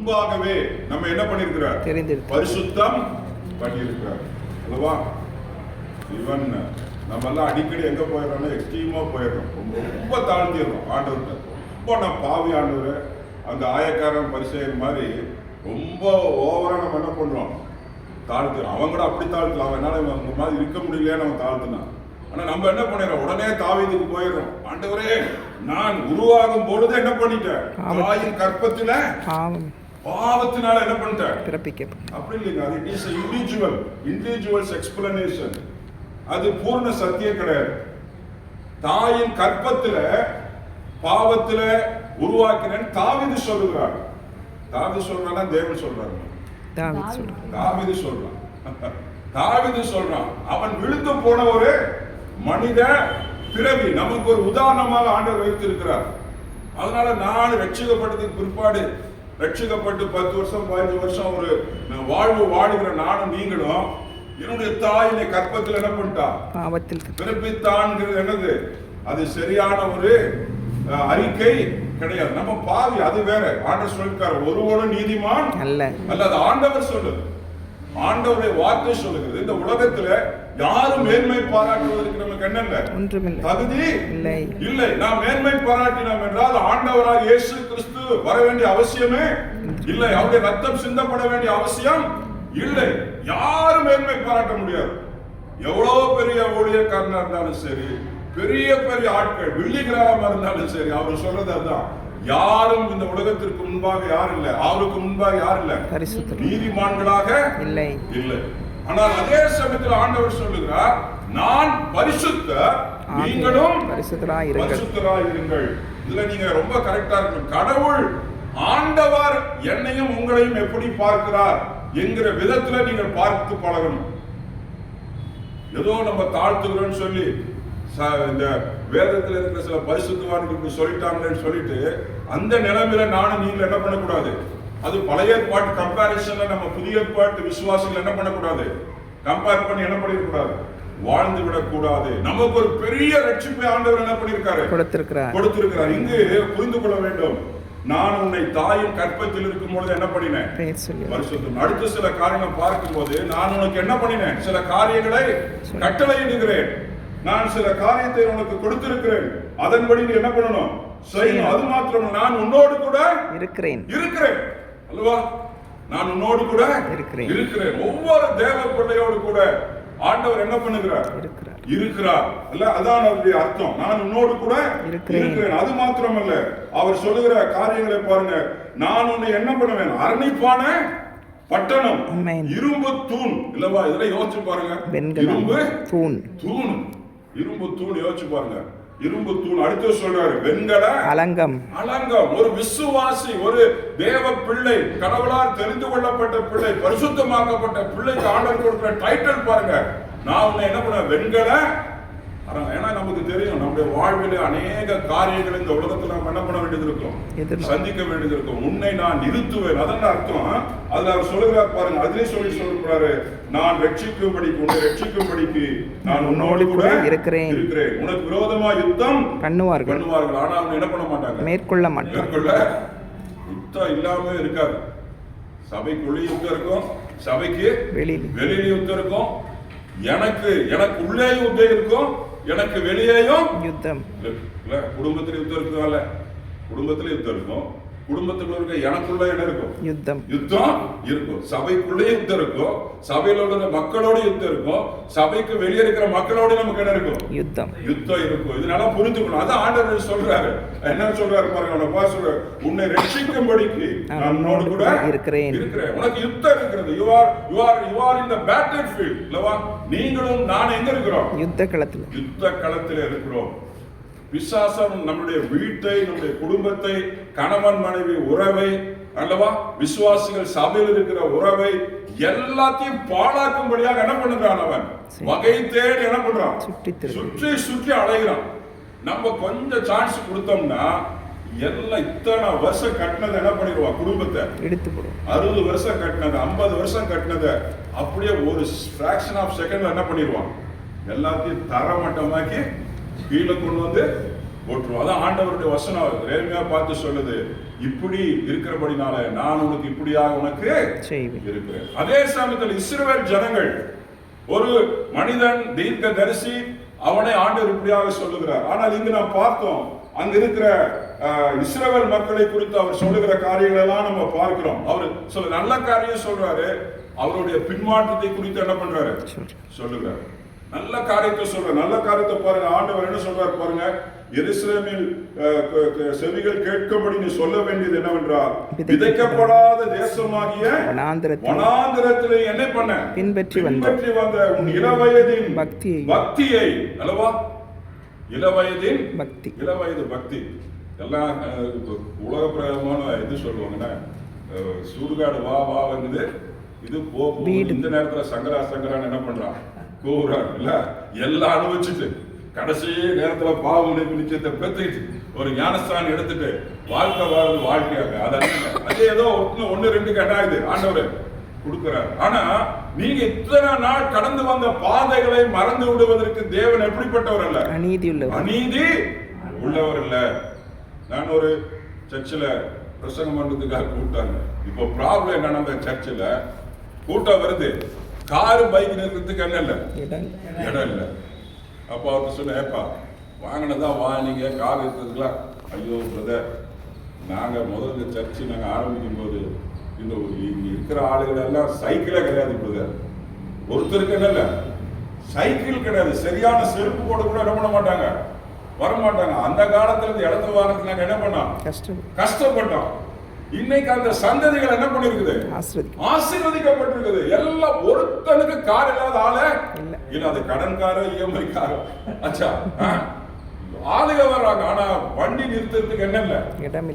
முன்பாகவே நம்ம என்ன பண்ணிருக்கிறார்? பரிசுத்தம் பண்ணியிருக்கிறார் அல்லவா? இவன் நம்ம எல்லாம் அடிக்கடி எங்க போயிடறோம்னா எக்ஸ்ட்ரீமா போயிடுறோம், ரொம்ப தாழ்த்திடுறோம் ஆண்டவர்கிட்ட. ரொம்ப நான் பாவி ஆண்டவர், அந்த ஆயக்காரன் பரிசெயர் மாதிரி ரொம்ப ஓவரா நம்ம என்ன பண்றோம், தாழ்த்துறோம். அவங்க கூட அப்படி தாழ்த்தலாம், என்னால உங்க மாதிரி இருக்க முடியலையே நம்ம தாழ்த்தினா. ஆனா நம்ம என்ன பண்ணிடுறோம், உடனே தாவீதுக்கு போயிடுறோம். ஆண்டவரே, நான் உருவாகும் பொழுது என்ன பண்ணிட்டேன், தாயின் கற்பத்தில பாவத்தினால என்ன பண்ணிட்டேன், அப்படி இல்லைங்க. அது இட் இஸ் இண்டிவிஜுவல்ஸ் எக்ஸ்பிளனேஷன். அது பூர்ண சத்தியம் கிடையாது. தாயின் கற்பத்தில பாவத்தில உருவாக்கினேன் தாவீது சொல்லுகிறார். தாவீது சொல்றானா தேவன் சொல்றாரு? தாவீது சொல்றான். தாவீது சொல்றான். அவன் விழுந்து போன ஒரு மனித பிறவி நமக்கு ஒரு உதாரணமாக ஆண்டவர் வைத்திருக்கிறார். அதனால நான் ரட்சிக்கப்பட்டதுக்கு பிற்பாடு, ரட்சிக்கப்பட்டு 10 வருஷம் 15 வருஷம் ஒரு வாழ்வு வாழுகிற நானும் நீங்களும், என்னுடைய தாயினை கற்பத்தில் என்ன பண்ணிட்டா, பாவத்தில் பிறப்பித்தான்ங்கிறது என்னது, அது சரியான ஒரு அறிக்கை கிடையாது. நம்ம பாவி, அது வேற. ஆண்டவர் சொல்லிருக்காரு, ஒருவனும் நீதிமான் அல்ல. அது ஆண்டவர் சொல்லுது, ஆண்டவருடைய வார்த்தை சொல்லுகிறது. இந்த உலகத்துல யாரும் மேன்மை பாராட்டுவதற்கு நமக்கு என்ன தகுதி இல்லை. நாம் மேன்மை பாராட்டினோம் என்றால் ஆண்டவராக இயேசு கிறிஸ்து வர வேண்டிய அவசியமே இல்லை, அவருடைய ரத்தம் சிந்தப்பட வேண்டிய அவசியம் இல்லை. யாரும் மேன்மை பாராட்ட முடியாது. எவ்வளவு பெரிய ஊழியக்காரனா இருந்தாலும் சரி, பெரிய பெரிய ஆட்கள் வில்லிகிராம இருந்தாலும் சரி, அவர் சொல்றது அதுதான். யாரும் இந்த உலகத்திற்கு முன்பாக யார் இல்லை, அவருக்கு முன்பாக யார் இல்லை, நீதிமான்களாக இல்லை. ஆனால் அதே சமயத்தில் ஆண்டவர் சொல்லுகிறார், நான் பரிசுத்தர், நீங்களும் பரிசுத்தராயிருங்கள். இதுல நீங்க ரொம்ப கரெக்டா இருக்கணும். கடவுள் ஆண்டவர் என்னையும் உங்களையும் எப்படி பார்க்கிறார் என்கிற விதத்துல நீங்கள் பார்த்து பழகணும். ஏதோ நம்ம தாழ்த்துகிறோம்னு சொல்லி இந்த வேதத்தில் இருக்கிற சில பரிசுத்தவான்களுக்கு சொல்லிட்டாங்கன்னு சொல்லிட்டு அந்த நிலைமையில நானும் நீங்க என்ன பண்ணக்கூடாது. அது பழைய ஏற்பாட்டு கம்பேரிசன்ல நம்ம புதிய ஏற்பாட்டு விசுவாசிகள் என்ன பண்ணக்கூடாது, கம்பேர் பண்ணி என்ன பண்ணிடக்கூடாது, வாழ்ந்து விடக்கூடாது. நமக்கு ஒரு பெரிய ரட்சிப்பை ஆண்டவர் என்ன பண்ணிருக்காரு, கொடுத்திருக்கிறார். இங்கு புரிந்து கொள்ள வேண்டும், நான் உன்னை தாயின் கற்பத்தில் இருக்கும் பொழுது என்ன பண்ணினேன், பரிசுத்தம். அடுத்த சில காரியங்களை பார்க்கும் போது, நான் உனக்கு என்ன பண்ணினேன், சில காரியங்களை கட்டளையிடுகிறேன், நான் சில காரியத்தை உனக்கு கொடுத்திருக்கிறேன், அதன்படி நீ என்ன பண்ணணும், செய்யணும். அது மாத்திரம், நான் உன்னோடு கூட இருக்கிறேன் அல்லவா, நான் உன்னோடு கூட இருக்கிறேன். ஒவ்வொரு தேவ பிள்ளையோடு கூட ஆண்டவர் என்ன பண்ணுகிறார், இருக்கிறார் அல்ல, அதான் அவருடைய அர்த்தம். நான் உன்னோடு கூட இருக்கிறேன். அது மாத்திரம் அல்ல, அவர் சொல்லுகிற காரியங்களை பாருங்க. நான் உன்னை என்ன பண்ணுவேன், அரணிப்பான பட்டணம், இரும்பு தூண் இல்லவா, இதெல்லாம் யோசிச்சு பாருங்க. இரும்பு தூண் யோசிச்சு பாருங்க, இரும்பு தூண். அடுத்து சொல்றாரு வெண்கல அலங்கம். ஒரு விசுவாசி, ஒரு தேவ பிள்ளை, கடவுளால் தெரிந்து கொள்ளப்பட்ட பிள்ளை, பரிசுத்தமாக்கப்பட்ட பிள்ளைக்கு ஆண்டவர் கொடுக்கிற டைட்டில் பாருங்க. நான் உன்னை என்ன பண்ண, வெண்கல. ஏன்னா நமக்கு தெரியும், நம்முடைய வாழ்விலே அநேக காரியங்கள் இந்த உலகத்தில் நம்ம என்ன பண்ண வேண்டியது இருக்கும், சந்திக்க வேண்டியது இருக்கும். உன்னை நான் நிறுத்துவேன், அதன் அர்த்தம். அதுல அவர் சொல்லுகிறார் பாருங்க, அதிலே சொல்றாரு, நான் ரட்சிக்கும்படிக்கு, உன்னை ரட்சிக்கும்படிக்கு நான் உன்னோடு கூட இருக்கிறேன். உனக்கு விரோதமா யுத்தம் பண்ணுவார்கள், ஆனா அவங்க என்ன பண்ண மாட்டாங்க, மேற்கொள்ள யுத்தம் இல்லாம இருக்காது. சபைக்குள்ளே யுத்தம் இருக்கும், சபைக்கு வெளியில யுத்தம் இருக்கும். எனக்கு உள்ளே யுத்தம் இருக்கும், எனக்கு வெளியேயும் யுத்தம். குடும்பத்தில் யுத்தம் இருக்குதால, குடும்பத்துல யுத்தம் இருக்கும், குடும்பத்துக்குள்ள இருக்க எனக்குள்ள என்ன இருக்கும், யுத்தம் இருக்கும். சபைக்குள்ளே யுத்தம் இருக்கும், சபையில உள்ள மக்களோட யுத்தம் இருக்கும், சபைக்கு வெளியே இருக்கிற மக்களோட நமக்கு என்ன இருக்கும், யுத்தம் இருக்கும். இதனால புரிஞ்சுக்கணும். அதான் ஆண்டவர் சொல்றாரு. என்ன சொல்றாரு பாருங்க, சொல்ற உன்னை ரட்சிக்கும்படிக்கு நான் உன்னோடு கூட இருக்கிறேன். உனக்கு யுத்தம் இருக்கிறது. You are in the battle field இல்லவா. நீங்களும் நான் எங்க இருக்கிறோம், யுத்த களத்தில் இருக்கிறோம். விசுவாசம் நம்முடைய வீட்டை, நம்முடைய குடும்பத்தை, கணவன் மனைவி உறவை அல்லவா, விசுவாசிகள் சபையில் இருக்கிற உறவை எல்லாத்தையும் பாழாக்கும்படியாக என்ன பண்ணுறான் அவன், வகை தேடி என்ன பண்றான், சுற்றி அலைகிறான். நம்ம கொஞ்சம் சான்ஸ் கொடுத்தோம்னா எல்லாம் இத்தனை வருஷம் கட்டினதை என்ன பண்ணிடுவான், குடும்பத்தை எடுத்து போடும். 60 வருஷம் கட்டினது, 50 வருஷம் கட்டினதை அப்படியே ஒரு ஃபிராக்ஷன் ஆஃப் செகண்ட்ல என்ன பண்ணிடுவான், எல்லாத்தையும் தரமட்டமாக்கி கீழே கொண்டு வந்து போட்டுருவோம். அதான் ஆண்டவருடைய வசனம் நேர்மையா பார்த்து சொல்லுது, இப்படி இருக்கிறபடினால நான் உனக்கு இப்படியாக உனக்கு இருக்கிறேன். அதே சமயத்தில் இஸ்ரவேல் ஜனங்கள், ஒரு மனிதன் தீர்க்க தரிசி, அவனை ஆண்டவர் இப்படியாக சொல்லுகிறார். ஆனால் இங்கு நாம் பார்த்தோம், அங்க இருக்கிற இஸ்ரவேல் மக்களை குறித்து அவர் சொல்லுகிற காரியங்கள் எல்லாம் நம்ம பார்க்கிறோம். அவர் சொல்ல நல்ல காரியம் சொல்றாரு, அவருடைய பின்மாற்றத்தை குறித்து என்ன பண்றாரு சொல்லுகிறார். நல்ல காரியத்தை சொல்ற, நல்ல காரியத்தை பாருங்க. ஆண்டவர் என்ன சொல்றாரு பாருங்க, எருசலேமில் செவிகள் கேட்கும்படி நீ சொல்ல வேண்டியது என்னவென்றால், விதைக்கப்படாத தேசமாகிய வனாந்திரத்திலே என்ன பண்ண பின்பற்றி வந்த உன் இளவயதின் பக்தியை அல்லவா, இளவயதின் இளவயது பக்தி எல்லாம் உலக பிரகமான இது சொல்லுவாங்கன்னா, சுடுகாடு வா வாங்குது, இது போகும். இந்த நேரத்துல சங்கரான்னு என்ன பண்றான், கூறான் இல்ல, எல்லாம் அனுபவிச்சுட்டு கடைசி நேரத்துல பாவ நினைப்பு நிச்சயத்தை பெற்றுட்டு ஒரு ஞானஸ்தானம் எடுத்துட்டு வாழ்க்கை வாழ்றது வாழ்க்கையாக, அது ஏதோ ஒன்னு ரெண்டு கட்டாயுது ஆண்டவர் கொடுக்கிறார். ஆனா நீங்க இத்தனை நாள் கடந்து வந்த பாதைகளை மறந்து விடுவதற்கு தேவன் எப்படிப்பட்டவர் அல்ல, அநீதி உள்ளவர் இல்ல. நான் ஒரு சர்ச்சில் பிரசங்கம் பண்றதுக்காக கூப்பிட்டாங்க. இப்போ ப்ராப்ளம் என்னன்னா, அந்த சர்ச்சில் கூட்டம் வருது, காரு பைக் நிறுத்துறதுக்கு என்ன இல்லை, இடம் இல்லை. அப்போ அவருக்கு சொன்னேன், ஏப்பா வாங்கினதான் வாங்கினீங்க, கார் இருக்கிறதுக்குலாம். ஐயோ பிரதர், நாங்கள் முதல்ல சர்ச்சு நாங்கள் ஆரம்பிக்கும் போது இந்த இங்கே இருக்கிற ஆளுகள் எல்லாம் சைக்கிளே கிடையாது பிரதர், ஒருத்தருக்கு என்ன சைக்கிள் கிடையாது, சரியான செருப்பு போட கூட என்ன பண்ண மாட்டாங்க, வரமாட்டாங்க. அந்த காலத்துல இந்த இடத்துல வாரத்துக்கு நாங்க என்ன பண்ணோம், கஷ்டப்பட்டோம். இன்னைக்கு அந்த சந்ததிகள் என்ன பண்ணிருக்குது, ஆசீர்வதிக்கப்பட்டிருக்குது. எல்லாம் ஒருத்தனுக்கு கார் இல்லாத ஆளே இல்ல, அது கடன்காரோ இஎம்ஐ காரோ அச்சா ஆளுக வர்றாங்க. ஆனா வண்டி நிறுத்துறதுக்கு என்ன இல்ல, இடமே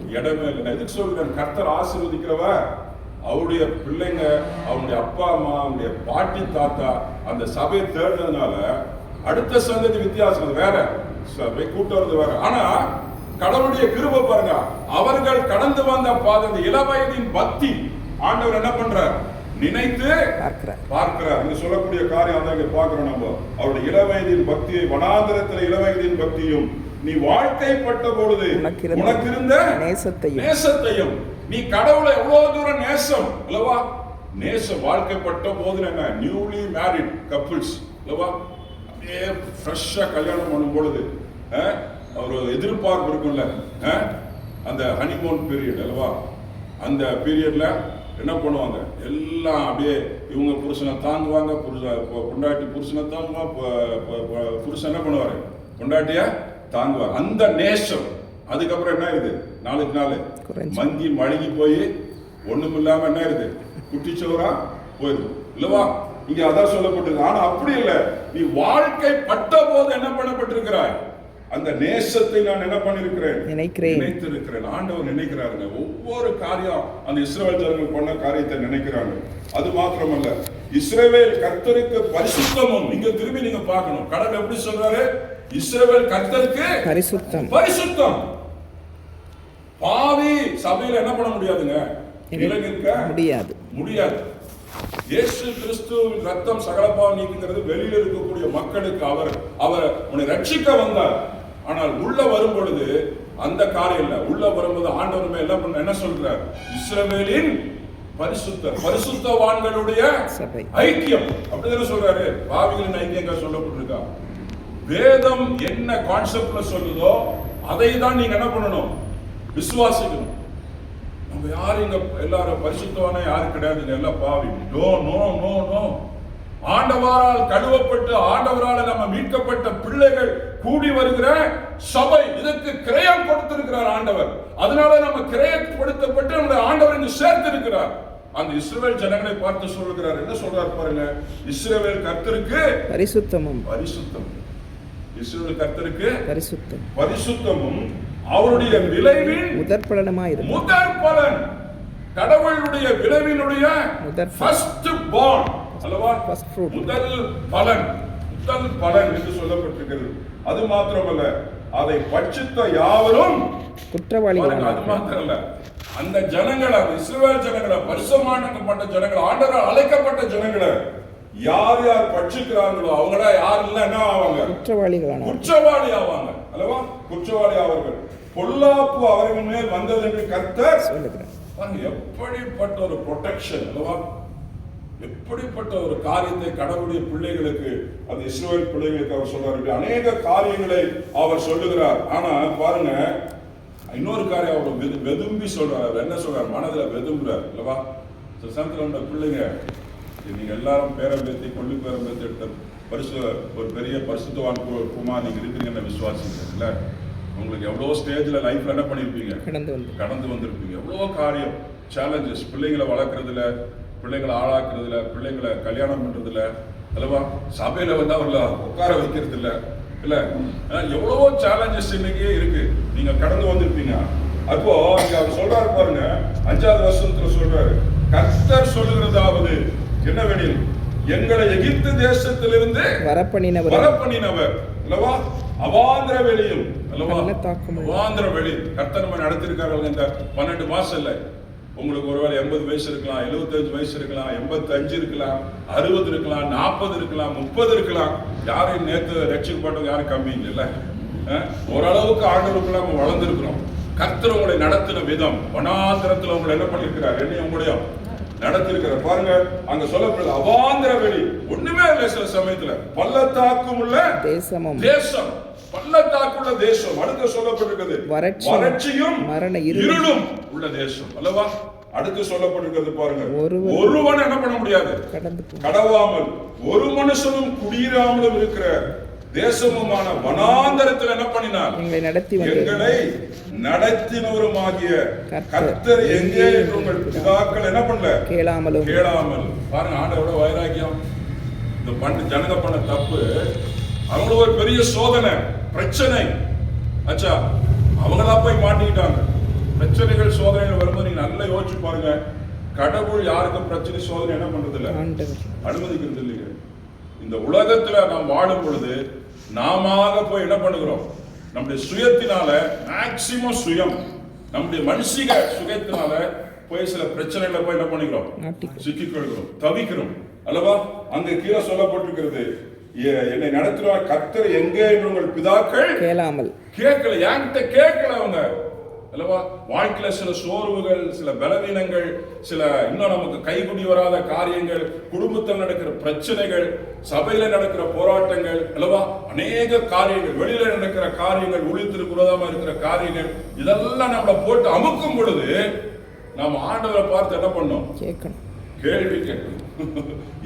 இல்லை. எதுக்கு சொல்றேன், கர்த்தர் ஆசீர்வதிக்கிறவ அவருடைய பிள்ளைங்க, அவனுடைய அப்பா அம்மா, அவனுடைய பாட்டி தாத்தா அந்த சபையை தேடுறதுனால அடுத்த சந்ததி வித்தியாசம் வேற, கூட்டுறது வேற. ஆனா கடவுளுடைய கிருபை பாருங்க, அவர்கள் கடந்து வந்த பாதை, இளவயதின் பக்தி ஆண்டவர் என்ன பண்றார், நினைத்து பார்க்கிறார். இங்க சொல்லக்கூடிய காரியம் அதான் இங்க பார்க்கிறோம் நம்ம. அவருடைய இளவயதின் பக்தியை, வனாந்திரத்தில் இளவயதின் பக்தியும், நீ வாழ்க்கைப்பட்ட பொழுது உனக்கு இருந்த நேசத்தையும், நீ கடவுளை எவ்வளவு தூரம் நேசம் அல்லவா, நேசம் வாழ்க்கைப்பட்ட போது என்ன, நியூலி மேரிட் கப்பிள்ஸ் அல்லவா, அப்படியே ஃப்ரெஷ்ஷா கல்யாணம் பண்ணும் பொழுது ஒரு எதிர்பார்ப்பு இருக்கும்ல, அந்த ஹனிமூன் பீரியட் அல்லவா, அந்த பீரியட்ல என்ன பண்ணுவாங்க, எல்லாம் அப்படியே இவங்க புருஷனை தாங்குவாங்க, பொண்டாட்டி புருஷனை தாங்குவா, புருஷன் என்ன பண்ணுவாரு, பொண்டாட்டிய தாங்குவார். அந்த நேசம் அதுக்கப்புறம் என்ன ஆகுது, நாளுக்கு நாள் மங்கி மழுகி போய் ஒண்ணும் இல்லாம என்ன ஆகுது, குட்டிச்சோரா போயிடுது இல்லவா. இங்க அதான் சொல்லப்பட்டிருக்கு. ஆனா அப்படி இல்லை, நீ வாழ்க்கை பட்ட போது என்ன பண்ணப்பட்டிருக்கிறாய், அந்த நேசத்தை நான் என்ன பண்ணிருக்கிறேன், நினைத்திருக்கிறேன். ஆண்டவர் நினைக்கிறாருங்க ஒவ்வொரு காரியம். அந்த இஸ்ரவேல் ஜனங்கள் பண்ண காரியத்தை நினைக்கிறாங்க. அது மாத்திரமல்ல, இஸ்ரவேல் கர்த்தருக்கு பரிசுத்தமும். இங்க திரும்பி நீங்க பார்க்கணும், கடவுள் எப்படி சொல்றாரு, இஸ்ரவேல் கர்த்தருக்கு பரிசுத்தம். பாவி சபையில என்ன பண்ண முடியாதுங்க, விலகிருக்க முடியாது. இயேசு கிறிஸ்துவின் ரத்தம் சகல பாவம் நீக்குகிறது. வெளியில இருக்கக்கூடிய மக்களுக்கு அவர் உன்னை ரட்சிக்க வந்தார். ஆனால் உள்ள வரும் பொழுது அந்த காரியம் இல்ல. உள்ள வரும்போது ஆண்டவர் என்ன சொல்றார், இஸ்ரவேலின் பரிசுத்தவான்களுடைய ஐக்கியம் அப்படிதான் சொல்றாரு. பாவிகளின் ஐக்கியம் சொல்லப்பட்டிருக்கா. வேதம் என்ன கான்செப்ட்ல சொல்லுதோ அதை தான் நீங்க என்ன பண்ணணும், விசுவாசிக்கணும். நம்ம யாரும் இங்க எல்லாரும் பரிசுத்தவான யாரும் கிடையாதுங்க, எல்லாம் பாவி. No no no no. ஆண்டவரால் கழுவப்பட்டு ஆண்டவரால் நம்ம மீட்கப்பட்ட பிள்ளைகள் கூடி வருகிற சபை, இதற்கு கிரயம் கொடுத்திருக்கிறார் ஆண்டவர். அதனால நம்ம கிரயப்படுத்தப்பட்டு நம்முடைய ஆண்டவர் இங்கு சேர்த்திருக்கிறார். அந்த இஸ்ரவேல் ஜனங்களை பார்த்து சொல்லுகிறார், என்ன சொல்றார் பாருங்க, இஸ்ரவேல் கர்த்தருக்கு பரிசுத்தமும், இஸ்ரவேல் கர்த்தருக்கு பரிசுத்தமும் அவருடைய விளைவின் முதற் பலன், கடவுளுடைய விளைவினுடைய ஃபர்ஸ்ட் பார்ன் அல்லவா, முதல் பலன் என்று சொல்லப்பட்டிருக்கிறது. அது மாத்திரமல்ல, அதை பட்சித்த யாவரும் குற்றவாளிகள். அது மாத்திரமல்ல, அந்த ஜனங்களை, இஸ்ரவேல் ஜனங்களை, பரிசுத்தமாக்கப்பட்ட ஜனங்களை, ஆண்டவரால் அழைக்கப்பட்ட ஜனங்களை யார் யார் பட்சிக்கிறார்களோ அவங்களா யார் இல்ல என்ன ஆவாங்க? குற்றவாளி ஆவாங்க அல்லவா? குற்றவாளி ஆவார்கள். பொல்லாப்பு அவர்கள் மேல் வந்தது என்று கர்த்தர் சொல்லுகிறார். எப்படிப்பட்ட ஒரு ப்ரொடெக்ஷன் அல்லவா? எப்படிப்பட்ட ஒரு காரியத்தை கடவுளுடைய பிள்ளைகளுக்கு, அந்த இஸ்ரவேல் பிள்ளைகளுக்கு அவர் சொல்றாரு. அநேக காரியங்களை அவர் சொல்லுகிறார். ஆனா பாருங்க, இன்னொரு காரியம் அவர் வெதும்பி சொல்றாரு. என்ன சொல்றாரு? மனதில் வெதும்புறார் அல்லவா? சமயத்துல பிள்ளைங்க, நீங்க எல்லாரும் பேரம்பேத்தி கொள்ளு பேரம்பேத்தி எடுத்த ஒரு பெரிய பரிசுத்தவான் குமார் நீங்க இருக்கிறீங்கன்னு விசுவாசிக்கிறீங்கல்ல. உங்களுக்கு எவ்வளோ ஸ்டேஜ்ல லைஃப்ல என்ன பண்ணிருப்பீங்க? கடந்து வந்திருப்பீங்க. எவ்வளோ காரியம், சேலஞ்சஸ், பிள்ளைங்களை வளர்க்கறதுல, பிள்ளைங்களை ஆளாக்குறதுல, பிள்ளைங்களை கல்யாணம் பண்றதுல அல்லவா? சபையில வந்து அவர்களை உட்கார வைக்கிறது இல்ல, எவ்வளவோ சேலஞ்சஸ் இன்னைக்கு இருக்கு. நீங்க கடந்து வந்திருப்பீங்க. அப்போ இங்க அவர் சொல்றாரு பாருங்க, 5வது வசனத்துல சொல்றாரு, கர்த்தர் சொல்லுகிறதாவது என்னவெனில், எங்களை எகிப்து தேசத்திலிருந்து வரப்பண்ணினவர் அல்லவா? அவாந்திர வெளியும் அல்லவா? அவாந்திர வெளி கர்த்தர் நம்ம நடத்திருக்கார்கள். இந்த 12 மாசம் இல்லை, உங்களுக்கு ஒருவேளை 80 வயசு இருக்கலாம், 75 வயசு இருக்கலாம், 85 இருக்கலாம், 60 இருக்கலாம், 40 இருக்கலாம், 30 இருக்கலாம். யாரையும் நேற்று ரட்சிக்கப்பட்டவங்க யாரும் கம்மி இல்ல. ஓரளவுக்கு ஆண்டவருக்குள்ள நம்ம வளர்ந்துருக்கிறோம். கர்த்தர் உங்களை நடத்தின விதம், வனாந்திரத்துல உங்களை என்ன பண்ணிருக்கிறார்? என்னையும் உங்களையும் நடத்திருக்கிற பாருங்க. அங்க சொல்லப்படுது அவாந்திர வெளி, ஒண்ணுமே இல்லை. சில சமயத்துல பள்ளத்தாக்கும் உள்ள தேசம், பள்ளத்தாக்குள்ள தேசம். அடுத்து சொல்லப்பட்டிருக்கிறது வறட்சியும் இருளும் உள்ள தேசம் அல்லவா? அடுத்து சொல்லப்பட்டிருக்கிறது பாருங்க, ஒருவன் என்ன பண்ண முடியாது, கடவாமல், ஒரு மனுஷனும் குடியிராமலும் இருக்கிற தேசமுமான வனாந்தரத்தில் என்ன பண்ணினார்? எங்களை நடத்தினவருமாகிய கர்த்தர் எங்கே என்று உங்கள் பிதாக்கள் என்ன பண்ணல? கேளாமல். பாருங்க, ஆண்டவரோட வைராக்கியம். இந்த ஜனங்க பண்ண தப்பு, அவங்களுக்கு ஒரு பெரிய சோதனை, பிரச்சனை. அச்சா, அவங்கதான் போய் மாட்டிக்கிட்டாங்க. பிரச்சனைகள் சோதனைகள் வரும்போது நீங்க நல்லா யோசிச்சு பாருங்க. கடவுள் யாருக்கும் பிரச்சனை சோதனை என்ன பண்றது இல்ல, அனுமதிக்கிறது இல்லைங்க. இந்த உலகத்துல நாம் வாழும் பொழுது நாம போய் என்ன பண்ணுகிறோம்? நம்முடைய சுயத்தினால, மேக்சிமம் சுயம், நம்முடைய மனுஷிக சுயத்தினால போய் சில பிரச்சனைகளை போய் என்ன பண்ணிக்கிறோம்? சிக்கிக் கொள்கிறோம், தவிக்கிறோம் அல்லவா? அங்க கீழே சொல்லப்பட்டிருக்கிறது, என்னை நடத்துவார் கர்த்தர் எங்கே என்று உங்கள் பிதாக்கள் கேளாமல். கேட்கல, என்கிட்ட கேட்கல அவங்க அல்லவா? வாழ்க்கையில சில சோர்வுகள், சில பலவீனங்கள், சில இன்னும் நமக்கு கைகுடி வராத காரியங்கள், குடும்பத்தில் நடக்கிற பிரச்சனைகள், சபையில நடக்கிற போராட்டங்கள் அல்லவா? அநேக காரியங்கள், வெளியில நடக்கிற காரியங்கள், ஊழியத்திற்கு விரோதமா இருக்கிற காரியங்கள், இதெல்லாம் நம்மளை போட்டு அமுக்கும் பொழுது நாம் ஆண்டவரை பார்த்து என்ன பண்ணோம்? கேட்கணும், கேள்வி கேட்கணும்.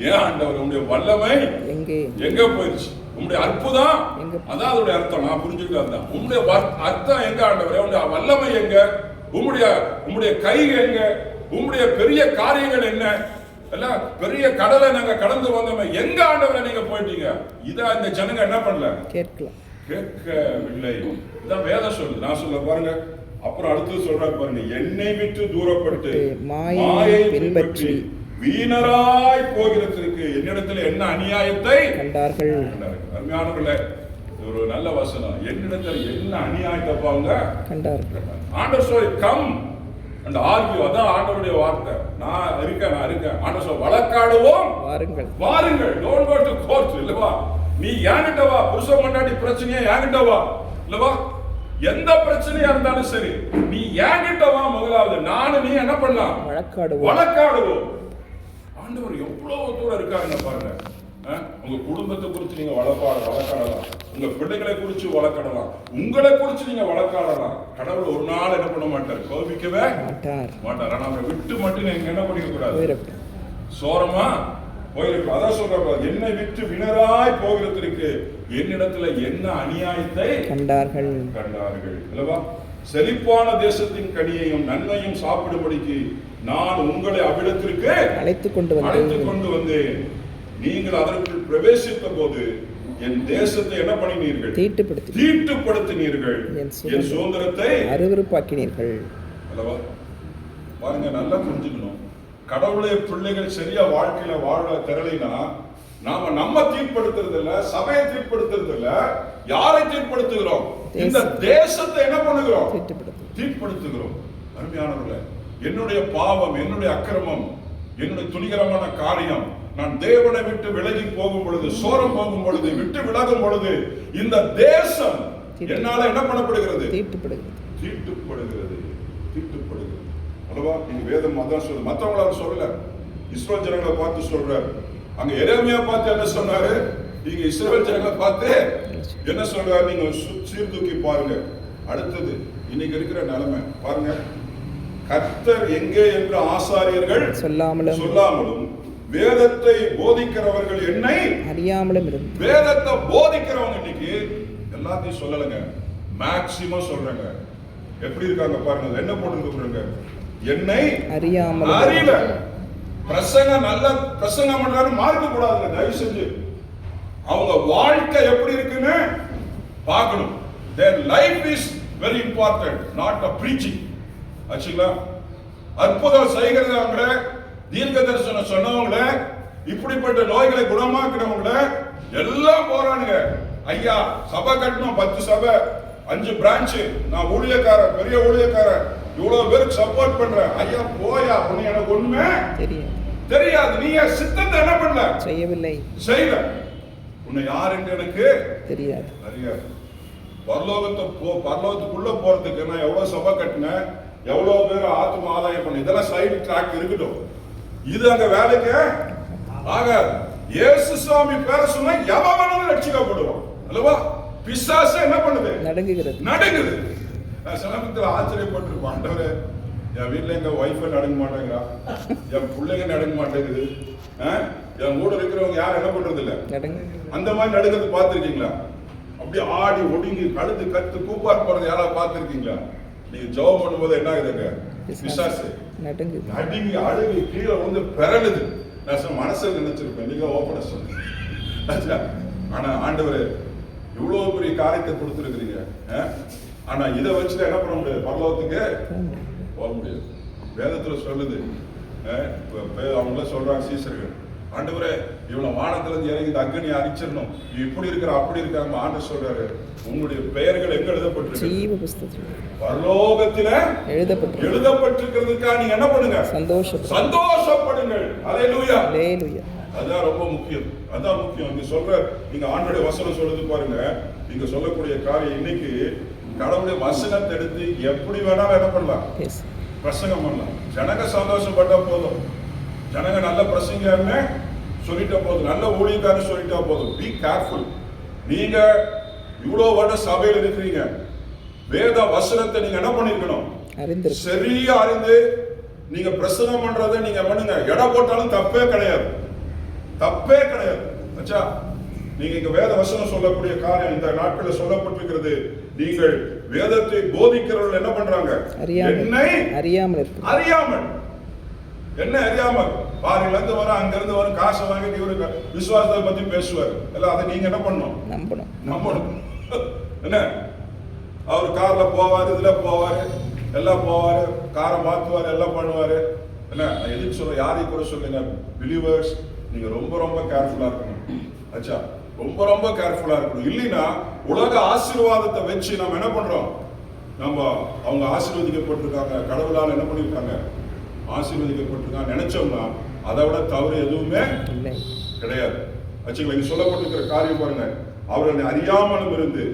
ஏன் ஆண்டவர், உங்களுடைய வல்லமை எங்க போயிடுச்சு? உங்களுடைய அற்புதம், அதான் அதோட அர்த்தம். நான் புரிஞ்சுக்கிட்டு உங்களுடைய அர்த்தம் எங்க ஆண்டவரே? உங்களுடைய வல்லமை எங்க? உங்களுடைய கை எங்க? உங்களுடைய பெரிய காரியங்கள் என்ன? எல்லாம் பெரிய கடலை நாங்க கடந்து வந்தோமே, எங்க ஆண்டவரை நீங்க போயிட்டீங்க? இத இந்த ஜனங்க என்ன பண்ணல? கேட்கவில்லை. இதான் வேதம் சொல்லுது. நான் சொல்ல பாருங்க. அப்புறம் அடுத்து சொல்றாரு பாருங்க, என்னை விட்டு தூரப்பட்டு மாயை பின்பற்றி வீணராய் போகிறதற்கு என்னிடத்தில் என்ன அநியாயத்தை கண்டார்கள். அருமையானவர்களே, ஒரு நல்ல வசனம். என்னிடத்தில் என்ன அநியாயத்தை அவங்க கண்டார்கள். ஆண்டவர் சொல்லி கம் அண்ட் ஆர்கியூ, அதான் ஆண்டவருடைய வார்த்தை. நான் இருக்கேன். ஆண்டவர் சொல்ல வழக்காடுவோம், வாருங்கள். டோன்ட் கோ டு கோர்ட் இல்லவா? நீ என்கிட்ட வா. புருஷன் மண்டாடி பிரச்சனையா என்கிட்ட வா இல்லவா? எந்த பிரச்சனையா இருந்தாலும் சரி, நீ என்கிட்ட வா. முதலாவது நானும் நீ என்ன பண்ணலாம்? வழக்காடுவோம். ஆண்டவர் எவ்வளவு தூரம் இருக்காருங்க பாருங்க. உங்க குடும்பத்தை குறித்து நீங்க வழக்காடலாம், உங்க பிள்ளைகளை குறித்து வழக்காடலாம், உங்களை குறித்து நீங்க வழக்காடலாம். கடவுள் ஒரு நாள் என்ன பண்ண மாட்டார்? கோபிக்கவே மாட்டார். ஆனா அவரை விட்டு மட்டும் நீங்க என்ன பண்ணிக்க கூடாது? சோரமா போயிருக்கும். அதான் சொல்ற, என்னை விட்டு வினராய் போகிறதற்கு என்னிடத்துல என்ன அநியாயத்தை கண்டார்கள் அல்லவா? செழிப்பான தேசத்தின் கனியையும் நன்மையும் சாப்பிடும்படிக்கு நான் உங்களை அவ்விடத்திற்கு அழைத்துக் கொண்டு வந்தேன். நீங்கள் அதற்குள் பிரவேசித்த போது என் தேசத்தை என்ன பண்ணினீர்கள்? தீட்டுப்படுத்தினீர்கள், என் சுதந்திரத்தை அருவருப்பாக்கினீர்கள் அல்லவா? பாருங்க, நல்லா புரிஞ்சுக்கணும். கடவுளுடைய பிள்ளைகள் சரியா வாழ்க்கையில வாழ திரளினா நம்ம தீர்ப்படுத்துறது இல்ல, சபையை தீர்ப்படுத்துறது இல்ல, யாரை தீர்ப்படுத்துகிறோம்? இந்த தேசத்தை என்ன பண்ணுகிறோம்? தீர்ப்படுத்துகிறோம். அருமையானவர்களே, என்னுடைய பாவம், என்னுடைய அக்கிரமம், என்னுடைய துணிகரமான காரியம், நான் தேவனை விட்டு விலகி போகும் பொழுது, சோரம் போகும் பொழுது, விட்டு விலகும் பொழுது, இந்த தேசம் என்னால என்ன பண்ணப்படுகிறது? தீட்டுப்படுகிறது. அல்லவா? நீங்க வேதம் அதான் சொல்லுது. மற்றவங்களால சொல்லல, இஸ்ரவேல் ஜனங்களை பார்த்து சொல்றாரு. அங்க எரேமியா பார்த்து என்ன சொன்னாரு? நீங்க இஸ்ரவேல் ஜனங்களை பார்த்து என்ன சொல்றாரு? நீங்க சீர்தூக்கி பாருங்க. அடுத்தது இன்னைக்கு இருக்கிற நிலைமை பாருங்க. கர்த்தர் எங்கே என்று ஆசாரியர்கள் சொல்லாமலும் வேதத்தை போதிக்கிறவர்கள் என்னை அறியாமலும் இருந்து. வேதத்தை போதிக்கிறவங்க இன்னைக்கு எல்லாத்தையும் சொல்லலங்க, மேக்சிமம் சொல்றாங்க. எப்படி இருக்காங்க பாருங்க, என்ன போட்டுருக்காங்க? என்னை அறியாமல். அறியல. பிரசங்கம் நல்ல பிரசங்கம் பண்றாரு, மார்க்க கூடாதுங்க தயவு செஞ்சு. அவங்க வாழ்க்கை எப்படி இருக்குன்னு பார்க்கணும். Their life is very important, not a preaching. ஆச்சுங்களா? அற்புதம் செய்கிறவங்கள, தீர்க்க தரிசனம் சொன்னவங்கள, இப்படிப்பட்ட நோய்களை குணமாக்குறவங்கள எல்லாம் போறானுங்க. ஐயா சபை கட்டணும், 10 சபை, 5 பிரான்ச், நான் ஊழியக்காரன், பெரிய ஊழியக்காரன், இவ்வளவு பேருக்கு சப்போர்ட் பண்றேன். ஐயா போயா, உன்னை எனக்கு ஒண்ணுமே தெரியாது. நீ சித்தத்தை என்ன பண்ணல? செய்யல. உன்னை யார் என்று எனக்கு தெரியாது. பரலோகத்துக்குள்ள போறதுக்கு நான் எவ்வளவு சபை கட்டினேன், எவ்வளவு பேர் ஆத்ம ஆதாயம் பண்ண, இதெல்லாம் சைடு ட்ராக் இருக்கட்டும். இது அங்க வேலைக்கு ஆகாது. இயேசு சுவாமி பேர சொன்னா எவனாலும் ரட்சிக்கப்படுவான் அல்லவா? பிசாசு என்ன பண்ணுது? நடுங்குது. நான் சமீபத்தில் ஆச்சரியப்பட்டிருப்பேன். ஆண்டவரே, என் வீட்டுல எங்க ஒய்ஃபை நடுங்க மாட்டேங்கிறா, என் பிள்ளைங்க நடுங்க மாட்டேங்குது, என் கூட இருக்கிறவங்க யாரும் என்ன பண்றது இல்ல, அந்த மாதிரி நடுங்கிறது பார்த்திருக்கீங்களா? அப்படி ஆடி ஒடுங்கி கழுத்து கத்து கூப்பார் போறது யாராவது பார்த்திருக்கீங்களா? நீங்க ஜெபம் பண்ணும்போது என்ன ஆகுதுங்க? பிசாசு நடுங்கி அழுகி கீழே வந்து பெறலுது. நான் மனசுல நினைச்சிருப்பேன், நீங்க ஓப்பன சொல்லுங்க. ஆனா ஆண்டவரே இவ்வளவு பெரிய காரியத்தை கொடுத்துருக்கிறீங்க, ஆனா இதை வச்சுட்டு என்ன பண்ண முடியாது? பரலோகத்துக்கு போக முடியாது. வேதத்துல சொல்லுது, அவங்க சொல்றாங்க சீசர்கள், ஆண்டவரே இவ்வளவு வானத்துல இருந்து இறங்கி இந்த அக்னி அரிச்சிடணும், இப்படி இருக்கிற அப்படி இருக்காங்க. ஆண்டவர் சொல்றாரு, உங்களுடைய பெயர்கள் எங்க எழுதப்பட்டிருக்கு? பரலோகத்தில எழுதப்பட்டிருக்கிறதுக்காக நீங்க என்ன பண்ணுங்க? சந்தோஷப்படுங்கள். அல்லேலூயா. அதான் ரொம்ப முக்கியம். அதான் முக்கியம். நீங்க சொல்ற, நீங்க ஆண்டவருடைய வசனம் சொல்லுது பாருங்க, நீங்க சொல்லக்கூடிய காரியம் இன்னைக்கு கடவுளுடைய வசனத்தை எடுத்து எப்படி வேணாலும் என்ன பண்ணலாம்? பிரசங்கம் பண்ணலாம். ஜனங்க சந்தோஷப்பட்டா போதும், ஜனங்க நல்ல பிரசங்கன்னு சொல்லிட்டா போதும், நல்ல ஊழியக்காரன்னு சொல்லிட்டா போதும். Be careful. நீங்க இவ்வளவு வருட சபையில் இருக்கிறீங்க, வேத வசனத்தை நீங்க என்ன பண்ணிருக்கணும்? சரியா அறிந்து நீங்க பிரசங்கம் பண்றதை நீங்க பண்ணுங்க. எடை போட்டாலும் தப்பே கிடையாது. அச்சா, நீங்க இங்க வேத வசனம் சொல்லக்கூடிய காரியம் இந்த நாட்களில் சொல்லப்பட்டிருக்கிறது. நீங்கள் வேதத்தை போதிக்கிறவர்கள் என்ன பண்றாங்க? என்னை அறியாமல். என்ன அறியாமல்? பாரில இருந்து வர, அங்க இருந்து வர, காசை வாங்கிட்டு இவருக்கு விசுவாசத்தை பத்தி பேசுவார். எல்லாம் அதை நீங்க என்ன பண்ணணும்? நம்பணும். என்ன, அவர் கார்ல போவாரு, இதுல போவாரு, எல்லாம் போவாரு, காரை மாத்துவாரு, எல்லாம் பண்ணுவாரு. என்ன, எதுக்கு சொல்ற, யாரையும் கூட சொல்லுங்க, பிலீவர்ஸ் நீங்க ரொம்ப ரொம்ப கேர்ஃபுல்லா இருக்கணும். அச்சா, ரொம்ப கேர்ஃபுல்லா இருக்கணும். இல்லைன்னா உலக ஆசீர்வாதத்தை வச்சு நம்ம என்ன பண்றோம்? நம்ம அவங்க ஆசீர்வதிக்கப்பட்டிருக்காங்க, கடவுளால் என்ன பண்ணிருக்காங்க? ஆசீர்வதிக்கப்பட்டிருக்காங்க நினைச்சோம்னா அதை விட தவறு எதுவுமே கிடையாது. ஆச்சுங்களா? இங்க சொல்லப்பட்டிருக்கிற காரியம் பாருங்க, அவர்களை அறியாமலும் இருந்து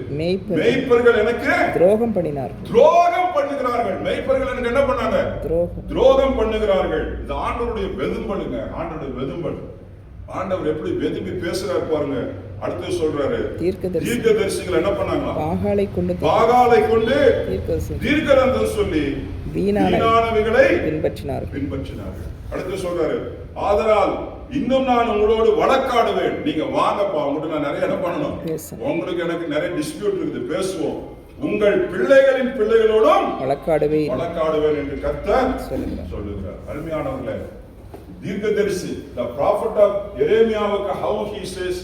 மேய்ப்பர்கள் எனக்கு துரோகம் பண்ணுகிறார்கள். மேய்ப்பர்கள் எனக்கு என்ன பண்ணாங்க? துரோகம் பண்ணுகிறார்கள். இது ஆண்டவருடைய வெதும்பலுங்க, ஆண்டவருடைய வெதும்பல். ஆண்டவர் எப்படி வெதும்பி பேசுறாரு பாருங்க. அடுத்து சொல்றாரு, தீர்க்கதரிசிகள் என்ன பண்ணாங்க? பாகாலை கொண்டு தீர்க்கதரிசனம் சொல்லி வீணானவைகளை பின்பற்றினார்கள். அடுத்து சொல்றாரு, ஆதலால் இன்னும் நான் உங்களோடு வழக்காடுவேன். நீங்க வாங்கப்பா, உங்கள்கிட்ட நான் நிறைய என்ன பண்ணணும், உங்களுக்கு எனக்கு நிறைய டிஸ்பியூட் இருக்குது, பேசுவோம். உங்கள் பிள்ளைகளின் பிள்ளைகளோடும் வழக்காடுவேன் என்று கர்த்தர் சொல்லுகிறார். அருமையானவர்களே, தீர்க்கதரிசி the prophet of எரேமியாவுக்கு how he says,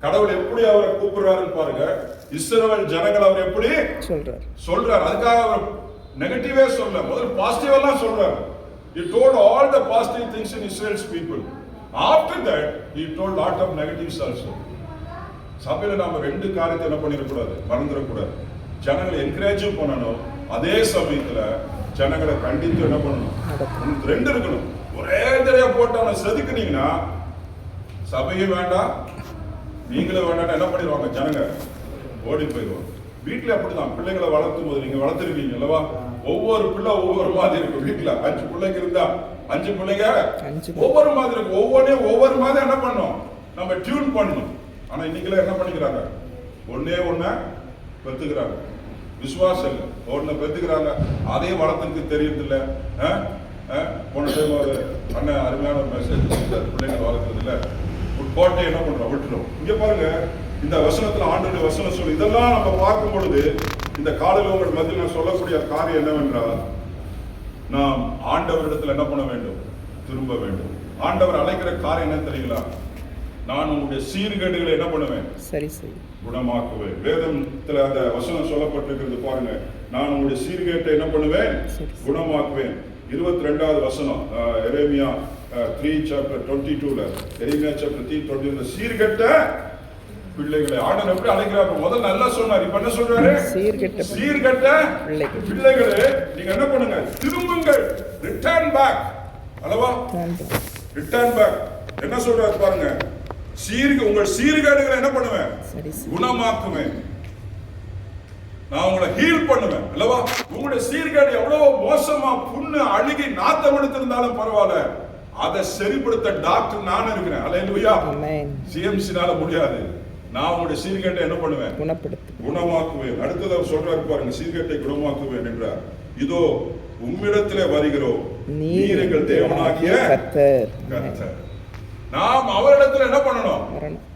கடவுள் எப்படி அவரை கூப்பிடுறாருன்னு பாருங்க. இஸ்ரவேல் ஜனங்கள் அவர் எப்படி சொல்றார். அதுக்காக அவர் நெகட்டிவே சொல்ல, முதல்ல பாசிட்டிவ் எல்லாம் சொல்றாரு. He told all the positive things in Israel's people. After that he told lot of negatives also. சபையில நாம ரெண்டு காரியத்தை என்ன பண்ணிடக்கூடாது, மறந்துடக்கூடாது. ஜனங்களை என்கரேஜும் பண்ணணும், அதே சமயத்துல ஜனங்களை கண்டித்து என்ன பண்ணணும். ரெண்டு இருக்கணும். ஒரே தடவை போட்டு அவனை செதுக்குனீங்கன்னா சபையும் வேண்டாம், நீங்களும் வேண்டாம், என்ன பண்ணிடுவாங்க ஜனங்க? ஓடி போயிடுவாங்க. வீட்டுல அப்படிதான் பிள்ளைகளை வளர்த்தும் போது நீங்க வளர்த்துருக்கீங்க அல்லவா? ஒவ்வொரு பிள்ளை ஒவ்வொரு மாதிரி இருக்கும். வீட்டுல 5 பிள்ளைங்க இருந்தா 5 பிள்ளைங்க ஒவ்வொரு மாதிரி இருக்கும். ஒவ்வொரு மாதிரி என்ன பண்ணும், நம்ம டியூன் பண்ணணும். ஆனா இன்னைக்குல என்ன பண்ணிக்கிறாங்க, ஒண்ணே பெத்துக்கிறாங்க. விசுவாசம் இல்லை, ஒன்ன பெத்துக்கிறாங்க, அதையும் வளர்த்துக்கு தெரியறது இல்லை. போன டைம் ஒரு அண்ணன் அருமையான மெசேஜ், பிள்ளைங்க வளர்க்கறது இல்லை, கோட்டை என்ன பண்றோம், விட்டுரும். இங்க பாருங்க, இந்த வசனத்துல ஆண்டவருடைய வசனம் சொல்லு. இதெல்லாம் நம்ம பார்க்கும் பொழுது இந்த காலையில் உங்கள் மத்தியில் நான் சொல்லக்கூடிய காரியம் என்னவென்றால், நாம் ஆண்டவரிடத்தில் என்ன பண்ண வேண்டும், திரும்ப வேண்டும். ஆண்டவர் அழைக்கிற காரியம் என்ன தெரியுங்களா? நான் உங்களுடைய சீர்கேடுகளை என்ன பண்ணுவேன், சரி குணமாக்குவேன். வேதத்துல அந்த வசனம் சொல்லப்பட்டிருக்கிறது பாருங்க. நான் உங்களுடைய சீர்கேட்டை என்ன பண்ணுவேன், குணமாக்குவேன். 22வது வசனம், எரேமியா 3:22. எரேமியா 3:22. சீர்கெட்ட பிள்ளைகளை ஆண்டவர் எப்படி அழைக்கிறார்? முதல்ல நல்லா சொன்னார், இப்ப என்ன சொல்றாரு? சீர்கெட்ட பிள்ளைகளே நீங்க என்ன பண்ணுங்க, திரும்புங்கள், ரிட்டர்ன் பேக். அல்லவா, ரிட்டர்ன் பேக். என்ன சொல்றாரு பாருங்க, உங்கள் சீர்கேடுகளை என்ன பண்ணுவேன், குணமாக்குவேன். நான் உங்களை ஹீல் பண்ணுவேன். அல்லவா, உங்களுடைய சீர்கேடு எவ்வளவு மோசமா புண்ணு அழுகி நாத்தம் எடுத்திருந்தாலும் பரவாயில்ல, அதை சரிப்படுத்த டாக்டர் நான் இருக்கிறேன். அல்லேலூயா. சிஎம்சினால முடியாது. நான் உங்களுடைய சீர்கேட்டை என்ன பண்ணுவேன், குணமாக்குவேன். அடுத்தது அவர் சொல்றாரு பாருங்க, சீர்கேட்டை குணமாக்குவேன் என்றார். இதோ உம்மிடத்திலே வருகிறோம், நீர் எங்கள் தேவனாகிய கர்த்தர். நாம் அவரிடத்துல என்ன பண்ணணும்,